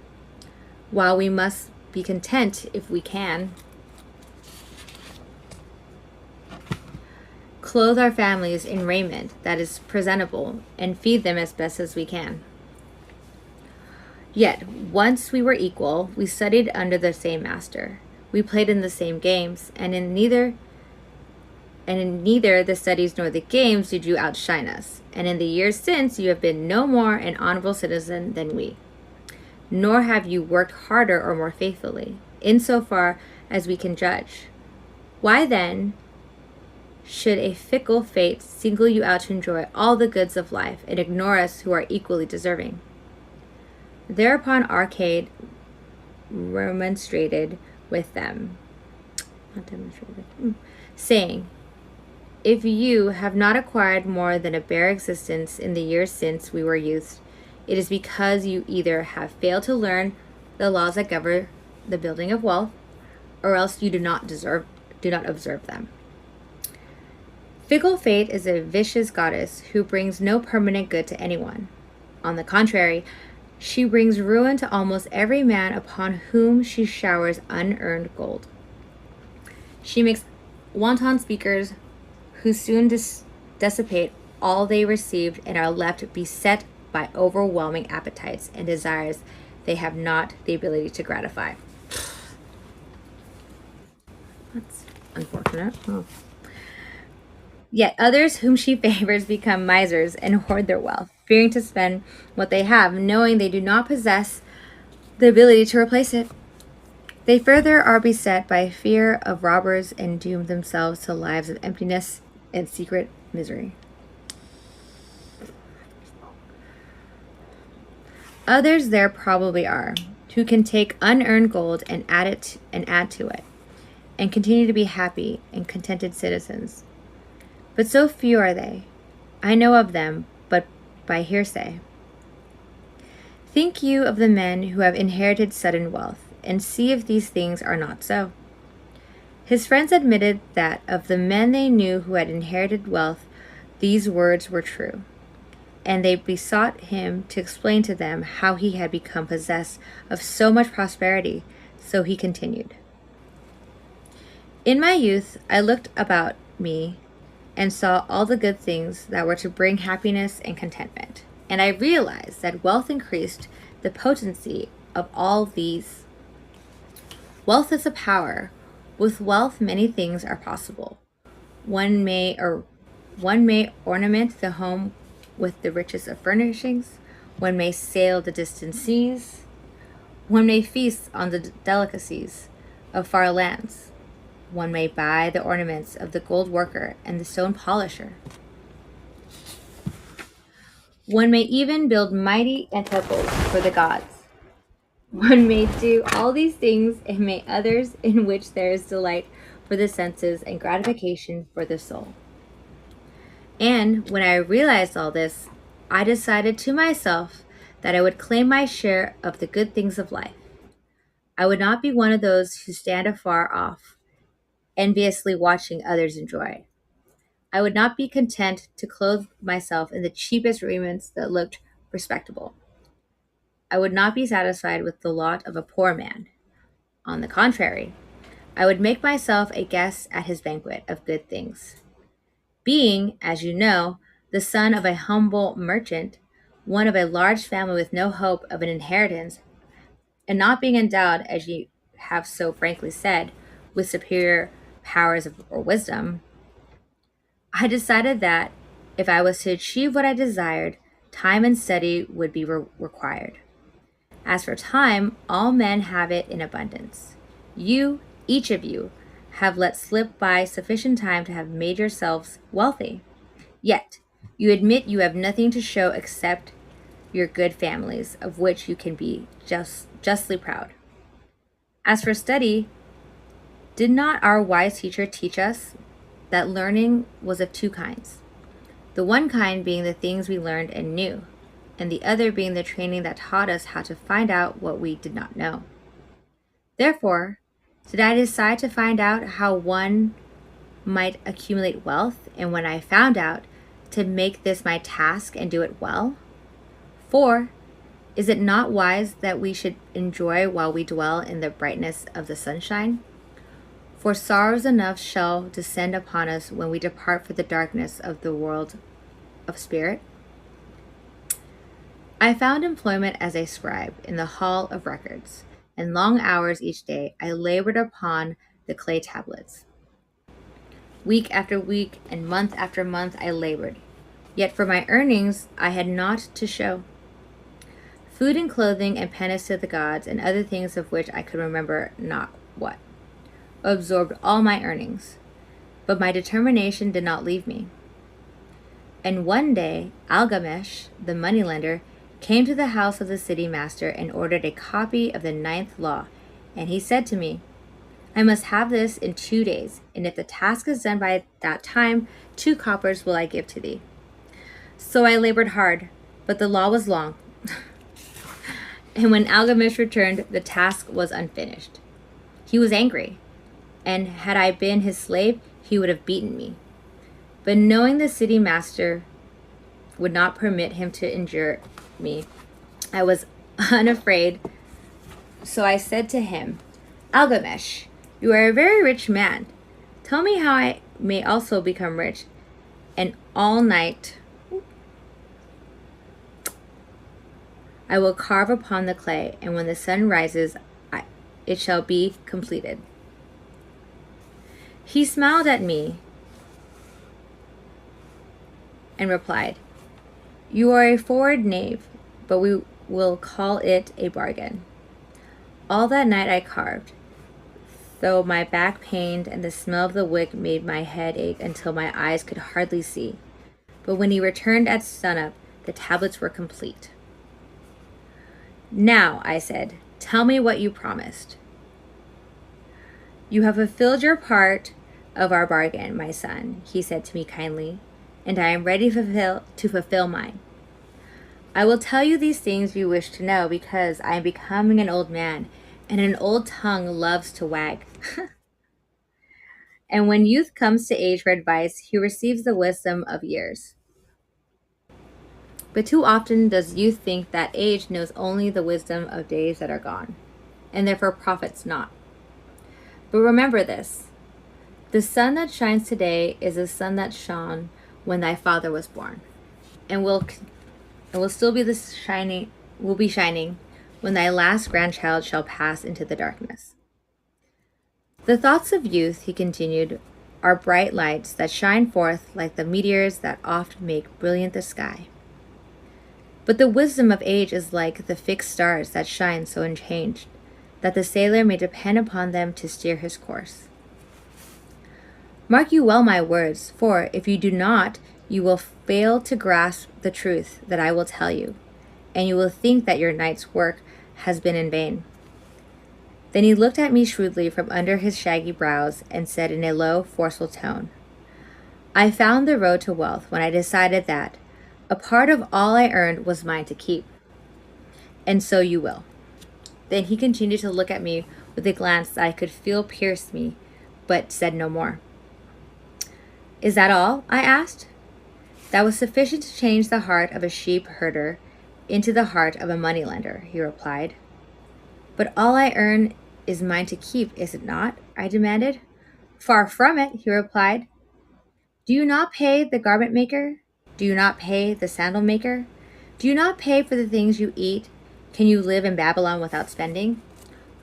while we must be content if we can clothe our families in raiment that is presentable and feed them as best as we can. Yet, once we were equal, we studied under the same master. We played in the same games, and in neither the studies nor the games did you outshine us. And in the years since, you have been no more an honorable citizen than we. Nor have you worked harder or more faithfully, insofar as we can judge. Why then should a fickle fate single you out to enjoy all the goods of life and ignore us who are equally deserving?" Thereupon Arcade remonstrated with them, saying, "If you have not acquired more than a bare existence in the years since we were youths, it is because you either have failed to learn the laws that govern the building of wealth, or else you do not observe them. Fickle Fate is a vicious goddess who brings no permanent good to anyone. On the contrary, she brings ruin to almost every man upon whom she showers unearned gold. She makes wanton speakers who soon dissipate all they received and are left beset by overwhelming appetites and desires they have not the ability to gratify." That's unfortunate. Oh. "Yet others whom she favors become misers and hoard their wealth, fearing to spend what they have, knowing they do not possess the ability to replace it. They further are beset by fear of robbers and doom themselves to lives of emptiness and secret misery. Others there probably are, who can take unearned gold and add to it, and continue to be happy and contented citizens. But so few are they. I know of them, but by hearsay. Think you of the men who have inherited sudden wealth, and see if these things are not so." His friends admitted that of the men they knew who had inherited wealth, these words were true, and they besought him to explain to them how he had become possessed of so much prosperity. So he continued, "In my youth, I looked about me and saw all the good things that were to bring happiness and contentment. And I realized that wealth increased the potency of all these. Wealth is a power. With wealth, many things are possible. One may ornament the home with the richest of furnishings. One may sail the distant seas. One may feast on the delicacies of far lands. One may buy the ornaments of the gold worker and the stone polisher. One may even build mighty temples for the gods. One may do all these things, and may others in which there is delight for the senses and gratification for the soul. And when I realized all this, I decided to myself that I would claim my share of the good things of life. I would not be one of those who stand afar off, enviously watching others enjoy. I would not be content to clothe myself in the cheapest raiments that looked respectable. I would not be satisfied with the lot of a poor man. On the contrary, I would make myself a guest at his banquet of good things. Being, as you know, the son of a humble merchant, one of a large family with no hope of an inheritance, and not being endowed, as you have so frankly said, with superior powers or wisdom, I decided that if I was to achieve what I desired, time and study would be required. As for time, all men have it in abundance. You, each of you, have let slip by sufficient time to have made yourselves wealthy. Yet, you admit you have nothing to show except your good families, of which you can be justly proud. As for study, did not our wise teacher teach us that learning was of two kinds? The one kind being the things we learned and knew, and the other being the training that taught us how to find out what we did not know. Therefore, did I decide to find out how one might accumulate wealth, and when I found out, to make this my task and do it well? For, is it not wise that we should enjoy while we dwell in the brightness of the sunshine? For sorrows enough shall descend upon us when we depart for the darkness of the world of spirit. I found employment as a scribe in the hall of records, and long hours each day I labored upon the clay tablets. Week after week and month after month I labored, yet for my earnings I had naught to show. Food and clothing and penance to the gods and other things of which I could remember not what, absorbed all my earnings, but my determination did not leave me. And one day Algamesh, the moneylender, came to the house of the city master and ordered a copy of the 9th law, and he said to me, I must have this in 2 days, and if the task is done by that time, 2 coppers will I give to thee. So I labored hard, but the law was long. And when Algamesh returned, the task was unfinished. He was angry, and had I been his slave, he would have beaten me. But knowing the city master would not permit him to injure me, I was unafraid. So I said to him, Algamesh, you are a very rich man. Tell me how I may also become rich. And all night I will carve upon the clay, and when the sun rises, it shall be completed. He smiled at me and replied, You are a forward knave, but we will call it a bargain. All that night I carved, though my back pained and the smell of the wick made my head ache until my eyes could hardly see. But when he returned at sunup, the tablets were complete. Now, I said, tell me what you promised. You have fulfilled your part of our bargain, my son, he said to me kindly, and I am ready to fulfill mine. I will tell you these things you wish to know because I am becoming an old man, and an old tongue loves to wag. And when youth comes to age for advice, he receives the wisdom of years. But too often does youth think that age knows only the wisdom of days that are gone, and therefore profits not. But remember this, the sun that shines today is the sun that shone when thy father was born, and will still be shining when thy last grandchild shall pass into the darkness. The thoughts of youth, he continued, are bright lights that shine forth like the meteors that oft make brilliant the sky. But the wisdom of age is like the fixed stars that shine so unchanged, that the sailor may depend upon them to steer his course. Mark you well my words, for if you do not, you will fail to grasp the truth that I will tell you, and you will think that your night's work has been in vain. Then he looked at me shrewdly from under his shaggy brows and said in a low, forceful tone, I found the road to wealth when I decided that a part of all I earned was mine to keep. And so you will. Then he continued to look at me with a glance that I could feel pierced me, but said no more. Is that all? I asked. That was sufficient to change the heart of a sheep herder into the heart of a moneylender, he replied. But all I earn is mine to keep, is it not? I demanded. Far from it, he replied. Do you not pay the garment maker? Do you not pay the sandal maker? Do you not pay for the things you eat? Can you live in Babylon without spending?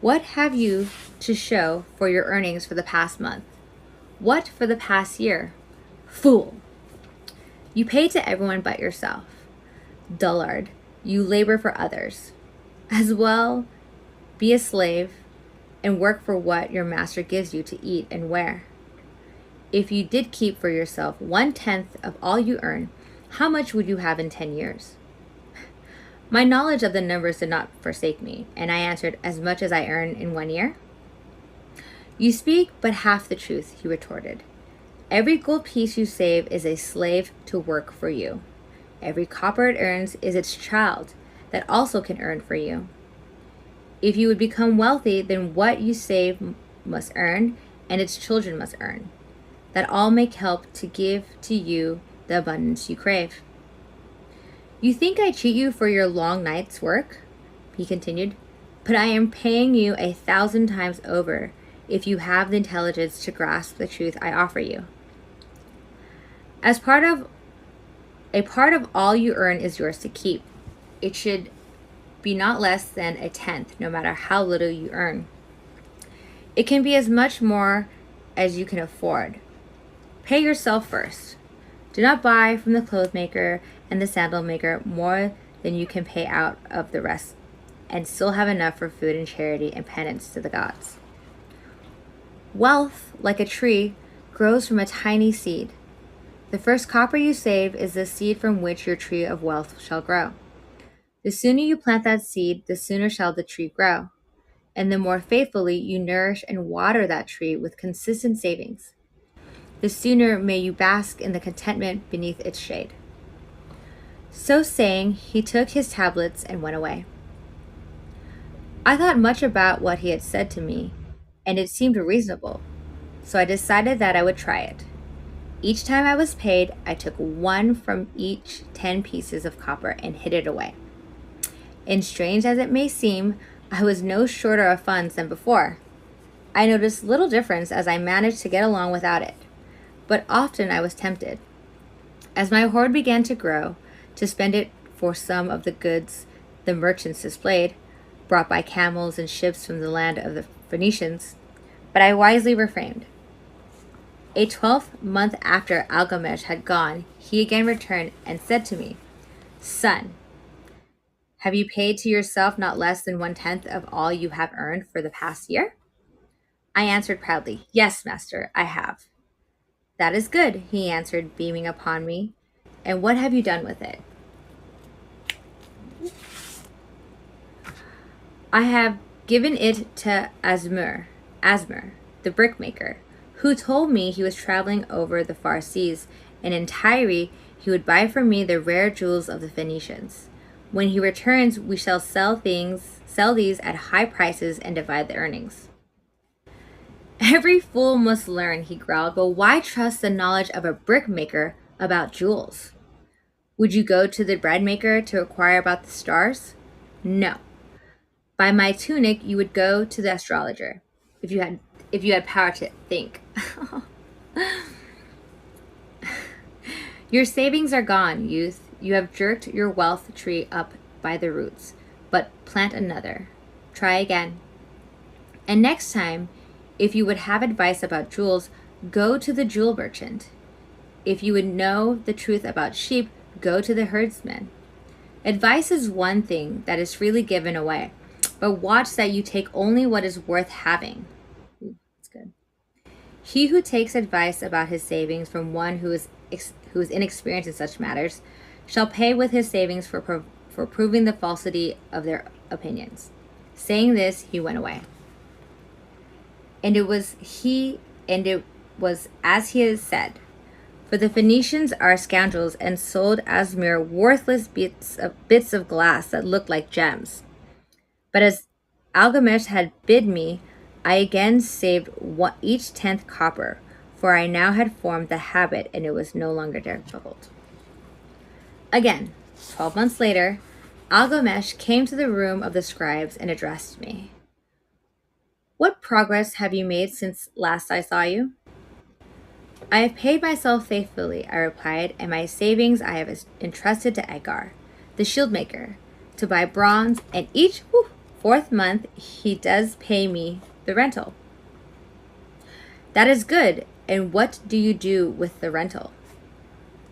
What have you to show for your earnings for the past month? What for the past year? Fool! You pay to everyone but yourself. Dullard, you labor for others. As well, be a slave and work for what your master gives you to eat and wear. If you did keep for yourself 1/10 of all you earn, how much would you have in 10 years? My knowledge of the numbers did not forsake me, and I answered, as much as I earn in 1 year. You speak but half the truth, he retorted. Every gold piece you save is a slave to work for you. Every copper it earns is its child that also can earn for you. If you would become wealthy, then what you save must earn, and its children must earn, that all may help to give to you the abundance you crave. You think I cheat you for your long night's work? He continued, but I am paying you 1,000 times over if you have the intelligence to grasp the truth I offer you. As a part of all you earn is yours to keep. It should be not less than 1/10, no matter how little you earn. It can be as much more as you can afford. Pay yourself first. Do not buy from the clothes maker and the sandal maker more than you can pay out of the rest, and still have enough for food and charity and penance to the gods. Wealth, like a tree, grows from a tiny seed. The first copper you save is the seed from which your tree of wealth shall grow. The sooner you plant that seed, the sooner shall the tree grow, and the more faithfully you nourish and water that tree with consistent savings, the sooner may you bask in the contentment beneath its shade. So saying, he took his tablets and went away. I thought much about what he had said to me, and it seemed reasonable, so I decided that I would try it. Each time I was paid, I took one from each 10 pieces of copper and hid it away. And strange as it may seem, I was no shorter of funds than before. I noticed little difference as I managed to get along without it, but often I was tempted, as my hoard began to grow, to spend it for some of the goods the merchants displayed, brought by camels and ships from the land of the Phoenicians, but I wisely refrained. A 12th month after Algamesh had gone, he again returned and said to me, Son, have you paid to yourself not less than 1/10 of all you have earned for the past year? I answered proudly, Yes, master, I have. That is good, he answered, beaming upon me. And what have you done with it? I have given it to Asmur, the brickmaker, who told me he was traveling over the far seas, and in Tyre he would buy from me the rare jewels of the Phoenicians. When he returns, we shall sell these at high prices and divide the earnings. Every fool must learn, he growled, but why trust the knowledge of a brickmaker about jewels? Would you go to the bread maker to inquire about the stars? No. By my tunic, you would go to the astrologer, if you had power to think. Your savings are gone, youth. You have jerked your wealth tree up by the roots, but plant another. Try again. And next time, if you would have advice about jewels, go to the jewel merchant. If you would know the truth about sheep, go to the herdsman. Advice is one thing that is freely given away, but watch that you take only what is worth having. Ooh, that's good. He who takes advice about his savings from one who is inexperienced in such matters shall pay with his savings for proving the falsity of their opinions. Saying this, he went away. And it was as he had said. For the Phoenicians are scoundrels and sold as mere worthless bits of glass that looked like gems. But as Algamesh had bid me, I again saved each 10th copper, for I now had formed the habit and it was no longer difficult. Again, 12 months later, Algamesh came to the room of the scribes and addressed me. progress have you made since last I saw you? I have paid myself faithfully, I replied, and my savings I have entrusted to Edgar, the shield maker, to buy bronze, and each fourth month he does pay me the rental. That is good. And what do you do with the rental?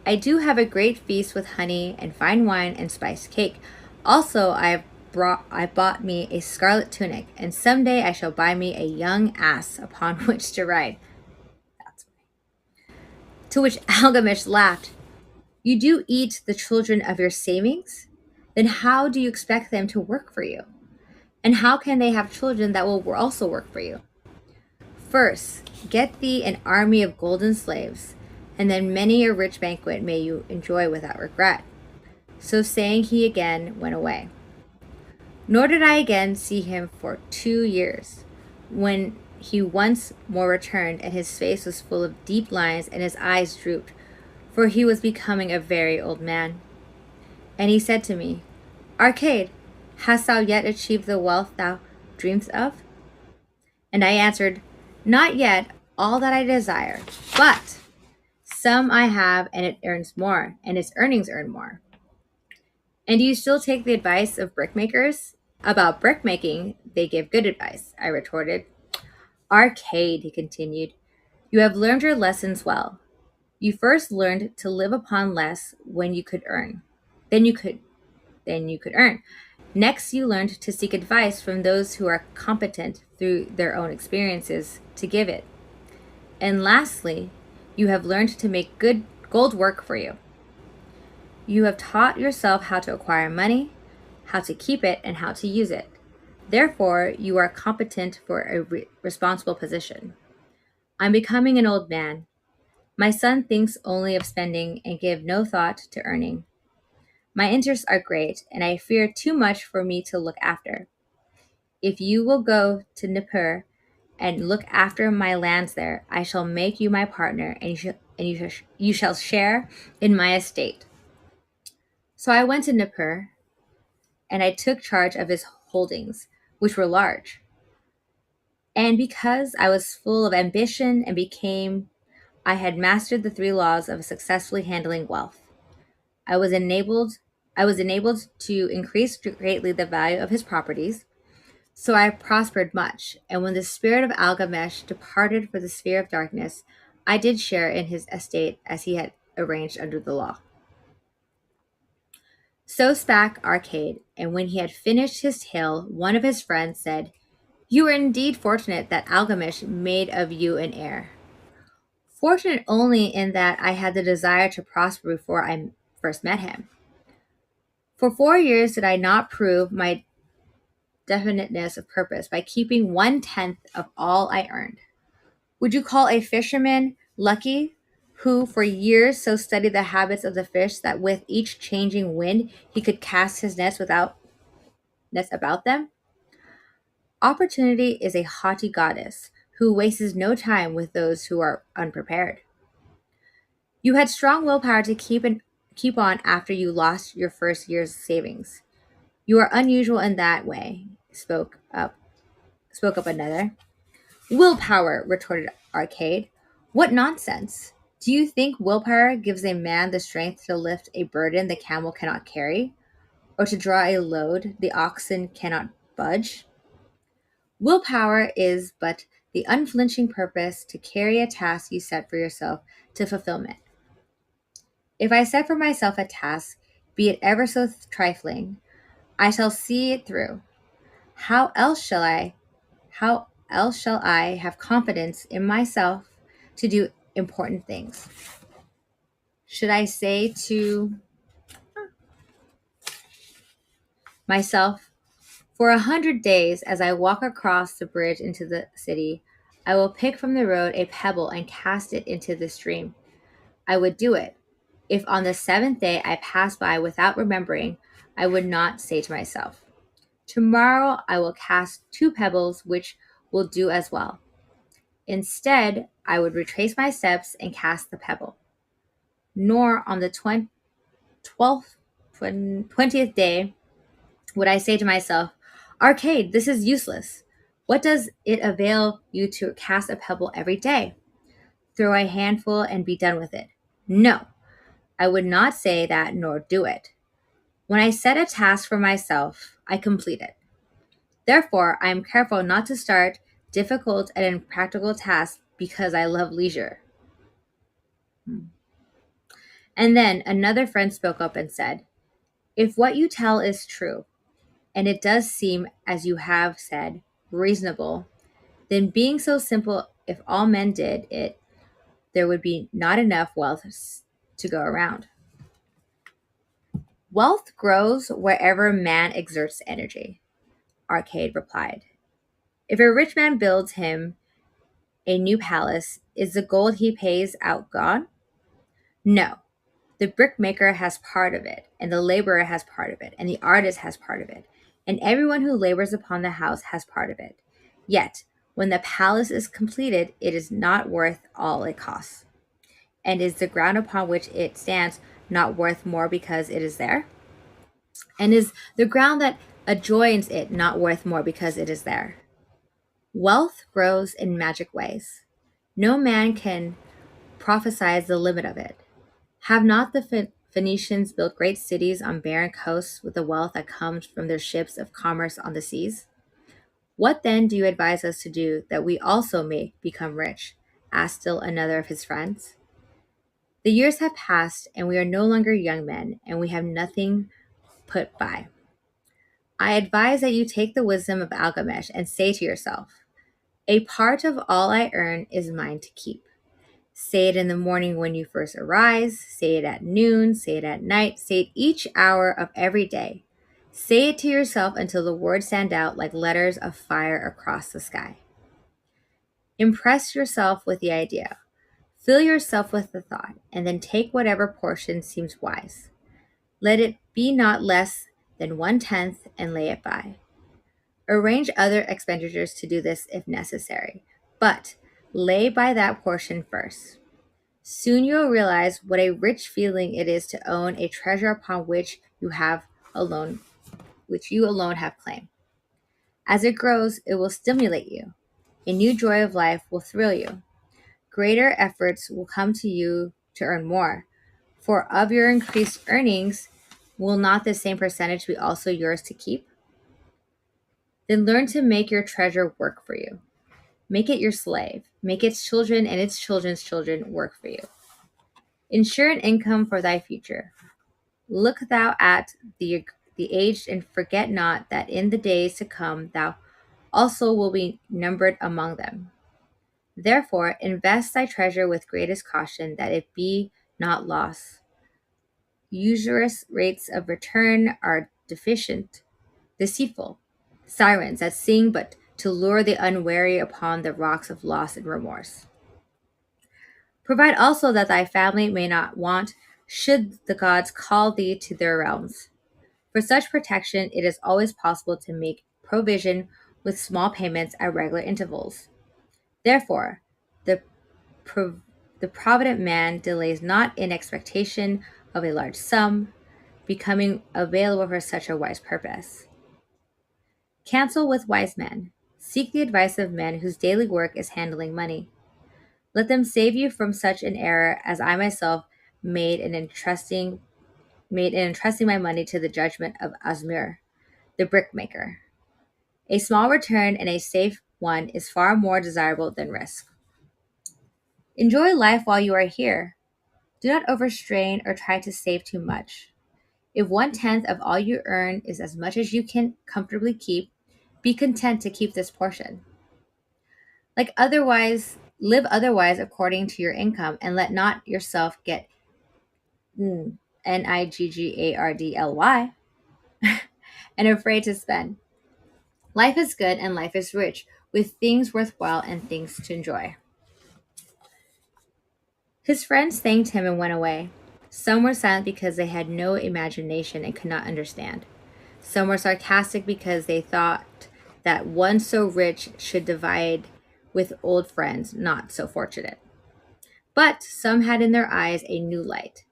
I do have a great feast with honey and fine wine and spiced cake. Also, I bought me a scarlet tunic, and someday I shall buy me a young ass upon which to ride. That's To which Algamish laughed. You do eat the children of your savings? Then how do you expect them to work for you? And how can they have children that will also work for you? First, get thee an army of golden slaves, and then many a rich banquet may you enjoy without regret. So saying, he again went away. Nor did I again see him for 2 years, when he once more returned, and his face was full of deep lines, and his eyes drooped, for he was becoming a very old man. And he said to me, Arcade, hast thou yet achieved the wealth thou dreamest of? And I answered, Not yet all that I desire, but some I have, and it earns more, and its earnings earn more. And do you still take the advice of brickmakers? About brickmaking, they give good advice, I retorted. Arcade, he continued, you have learned your lessons well. You first learned to live upon less when you could earn. Then you could earn. Next, you learned to seek advice from those who are competent through their own experiences to give it. And lastly, you have learned to make good gold work for you. You have taught yourself how to acquire money, how to keep it, and how to use it. Therefore, you are competent for a responsible position. I'm becoming an old man. My son thinks only of spending and give no thought to earning. My interests are great, and I fear too much for me to look after. If you will go to Nippur and look after my lands there, I shall make you my partner, and you shall share in my estate. So I went to Nippur, and I took charge of his holdings, which were large. And because I was full of ambition I had mastered the three laws of successfully handling wealth. I was enabled I was enabled to increase greatly the value of his properties, so I prospered much, and when the spirit of Algamesh departed for the sphere of darkness, I did share in his estate as he had arranged under the law. So spake Arcade, and when he had finished his tale, one of his friends said, You are indeed fortunate that Algamish made of you an heir. Fortunate only in that I had the desire to prosper before I first met him. For 4 years did I not prove my definiteness of purpose by keeping 1/10 of all I earned. Would you call a fisherman lucky who for years so studied the habits of the fish that with each changing wind he could cast his nets about them? Opportunity is a haughty goddess who wastes no time with those who are unprepared. You had strong willpower to keep on after you lost your first year's savings. You are unusual in that way, spoke up another. Willpower, retorted Arcade. What nonsense! Do you think willpower gives a man the strength to lift a burden the camel cannot carry, or to draw a load the oxen cannot budge? Willpower is but the unflinching purpose to carry a task you set for yourself to fulfillment. If I set for myself a task, be it ever so trifling, I shall see it through. How else shall I how else shall I have confidence in myself to do important things? Should I say to myself, For 100 days, as I walk across the bridge into the city, I will pick from the road a pebble and cast it into the stream. I would do it. If on the seventh day I pass by without remembering, I would not say to myself, Tomorrow I will cast two pebbles which will do as well. Instead, I would retrace my steps and cast the pebble. Nor on the 20th day would I say to myself, Arcade, this is useless. What does it avail you to cast a pebble every day? Throw a handful and be done with it. No, I would not say that nor do it. When I set a task for myself, I complete it. Therefore, I am careful not to start difficult and impractical tasks because I love leisure. And then another friend spoke up and said, if what you tell is true, and it does seem, as you have said, reasonable, then being so simple, if all men did it, there would be not enough wealth to go around. Wealth grows wherever man exerts energy, Arcade replied. If a rich man builds him a new palace, is the gold he pays out gone? No. The brickmaker has part of it, and the laborer has part of it, and the artist has part of it, and everyone who labors upon the house has part of it. Yet, when the palace is completed, it is not worth all it costs. And is the ground upon which it stands not worth more because it is there? And is the ground that adjoins it not worth more because it is there? Wealth grows in magic ways. No man can prophesy the limit of it. Have not the Phoenicians built great cities on barren coasts with the wealth that comes from their ships of commerce on the seas? What then do you advise us to do that we also may become rich? Asked still another of his friends. The years have passed, and we are no longer young men, and we have nothing put by. I advise that you take the wisdom of Algamesh and say to yourself, a part of all I earn is mine to keep. Say it in the morning when you first arise, say it at noon, say it at night, say it each hour of every day. Say it to yourself until the words stand out like letters of fire across the sky. Impress yourself with the idea. Fill yourself with the thought, and then take whatever portion seems wise. Let it be not less than 1/10 and lay it by. Arrange other expenditures to do this if necessary, but lay by that portion first. Soon you will realize what a rich feeling it is to own a treasure upon which you alone have claim. As it grows, it will stimulate you. A new joy of life will thrill you. Greater efforts will come to you to earn more. For of your increased earnings, will not the same percentage be also yours to keep? Then learn to make your treasure work for you. Make it your slave. Make its children and its children's children work for you. Ensure an income for thy future. Look thou at the aged, and forget not that in the days to come thou also will be numbered among them. Therefore, invest thy treasure with greatest caution, that it be not lost. Usurious rates of return are deceitful, sirens that sing but to lure the unwary upon the rocks of loss and remorse. Provide also that thy family may not want, should the gods call thee to their realms. For such protection, it is always possible to make provision with small payments at regular intervals. Therefore, the, the provident man delays not in expectation of a large sum, becoming available for such a wise purpose. Counsel with wise men. Seek the advice of men whose daily work is handling money. Let them save you from such an error as I myself made in entrusting my money to the judgment of Asmir, the brickmaker. A small return and a safe one is far more desirable than risk. Enjoy life while you are here. Do not overstrain or try to save too much. If 1/10 of all you earn is as much as you can comfortably keep, be content to keep this portion. Live otherwise according to your income, and let not yourself get niggardly and afraid to spend. Life is good and life is rich, with things worthwhile and things to enjoy. His friends thanked him and went away. Some were silent because they had no imagination and could not understand. Some were sarcastic because they thought that one so rich should divide with old friends not so fortunate. But some had in their eyes a new light.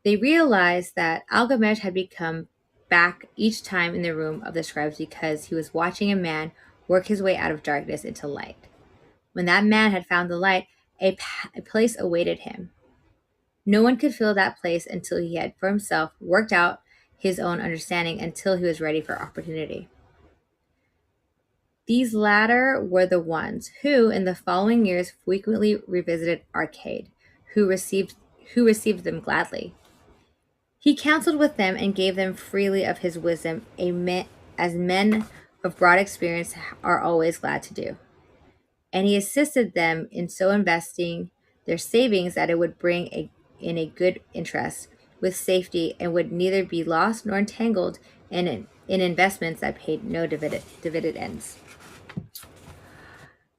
They realized that Algamesh had become back each time in the room of the scribes because he was watching a man work his way out of darkness into light. When that man had found the light, a place awaited him. No one could fill that place until he had for himself worked out his own understanding until he was ready for opportunity. These latter were the ones who, in the following years, frequently revisited Arcade, who received them gladly. He counseled with them and gave them freely of his wisdom, as men of broad experience are always glad to do. And he assisted them in so investing their savings that it would bring in a good interest with safety and would neither be lost nor entangled in investments that paid no dividends.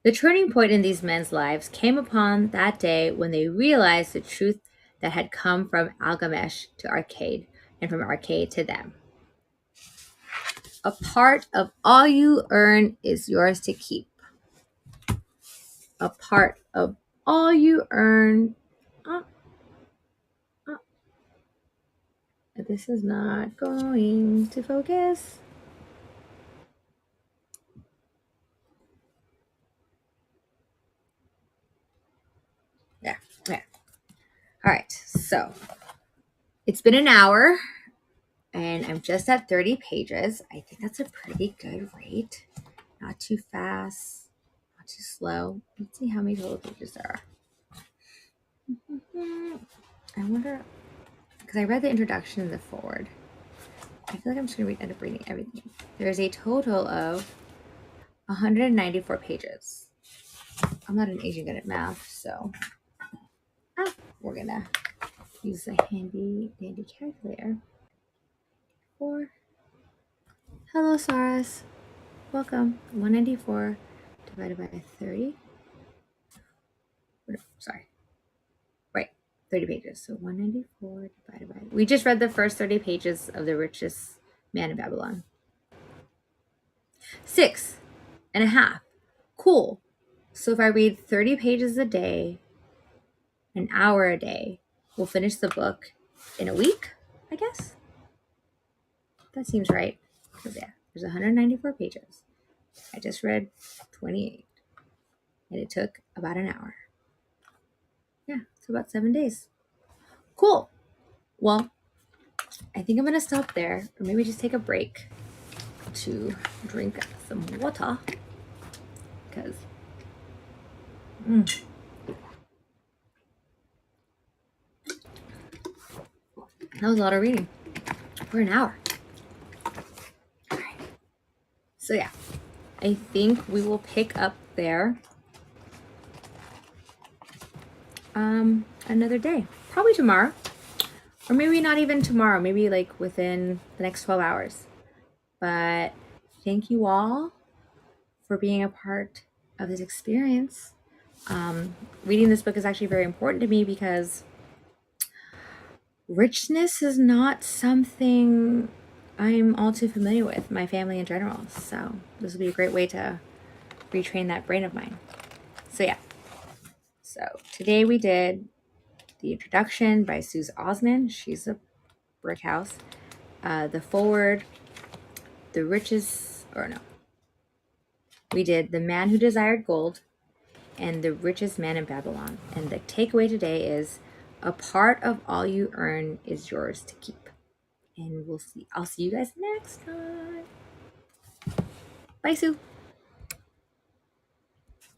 The turning point in these men's lives came upon that day when they realized the truth that had come from Algamesh to Arcade and from Arcade to them. A part of all you earn is yours to keep. A part of all you earn. This is not going to focus. Yeah. All right. So it's been an hour and I'm just at 30 pages. I think that's a pretty good rate. Not too fast, not too slow. Let's see how many total pages there are. I wonder, because I read the introduction and the forward. I feel like I'm just going to end up reading everything. There's a total of 194 pages. I'm not an agent good at math, so we're going to use a handy calculator. Hello, Saras. Welcome. 194 divided by 30. Sorry. Right. 30 pages. So 194 divided by... We just read the first 30 pages of The Richest Man in Babylon. 6.5. Cool. So if I read 30 pages a day, an hour a day, we'll finish the book in a week, I guess. That seems right. Because yeah, there's 194 pages. I just read 28. And it took about an hour. Yeah, so about 7 days. Cool. Well, I think I'm going to stop there. Or maybe just take a break to drink some water. Because... that was a lot of reading for an hour. All right. So yeah, I think we will pick up there another day. Probably tomorrow. Or maybe not even tomorrow. Maybe like within the next 12 hours. But thank you all for being a part of this experience. Reading this book is actually very important to me because richness is not something I'm all too familiar with, my family in general. So this will be a great way to retrain that brain of mine. So yeah. So today we did the introduction by Suze Osman. She's a brick house. The forward, the richest, or no. We did The Man Who Desired Gold and The Richest Man in Babylon. And the takeaway today is a part of all you earn is yours to keep. And I'll see you guys next time. Bye, Sue.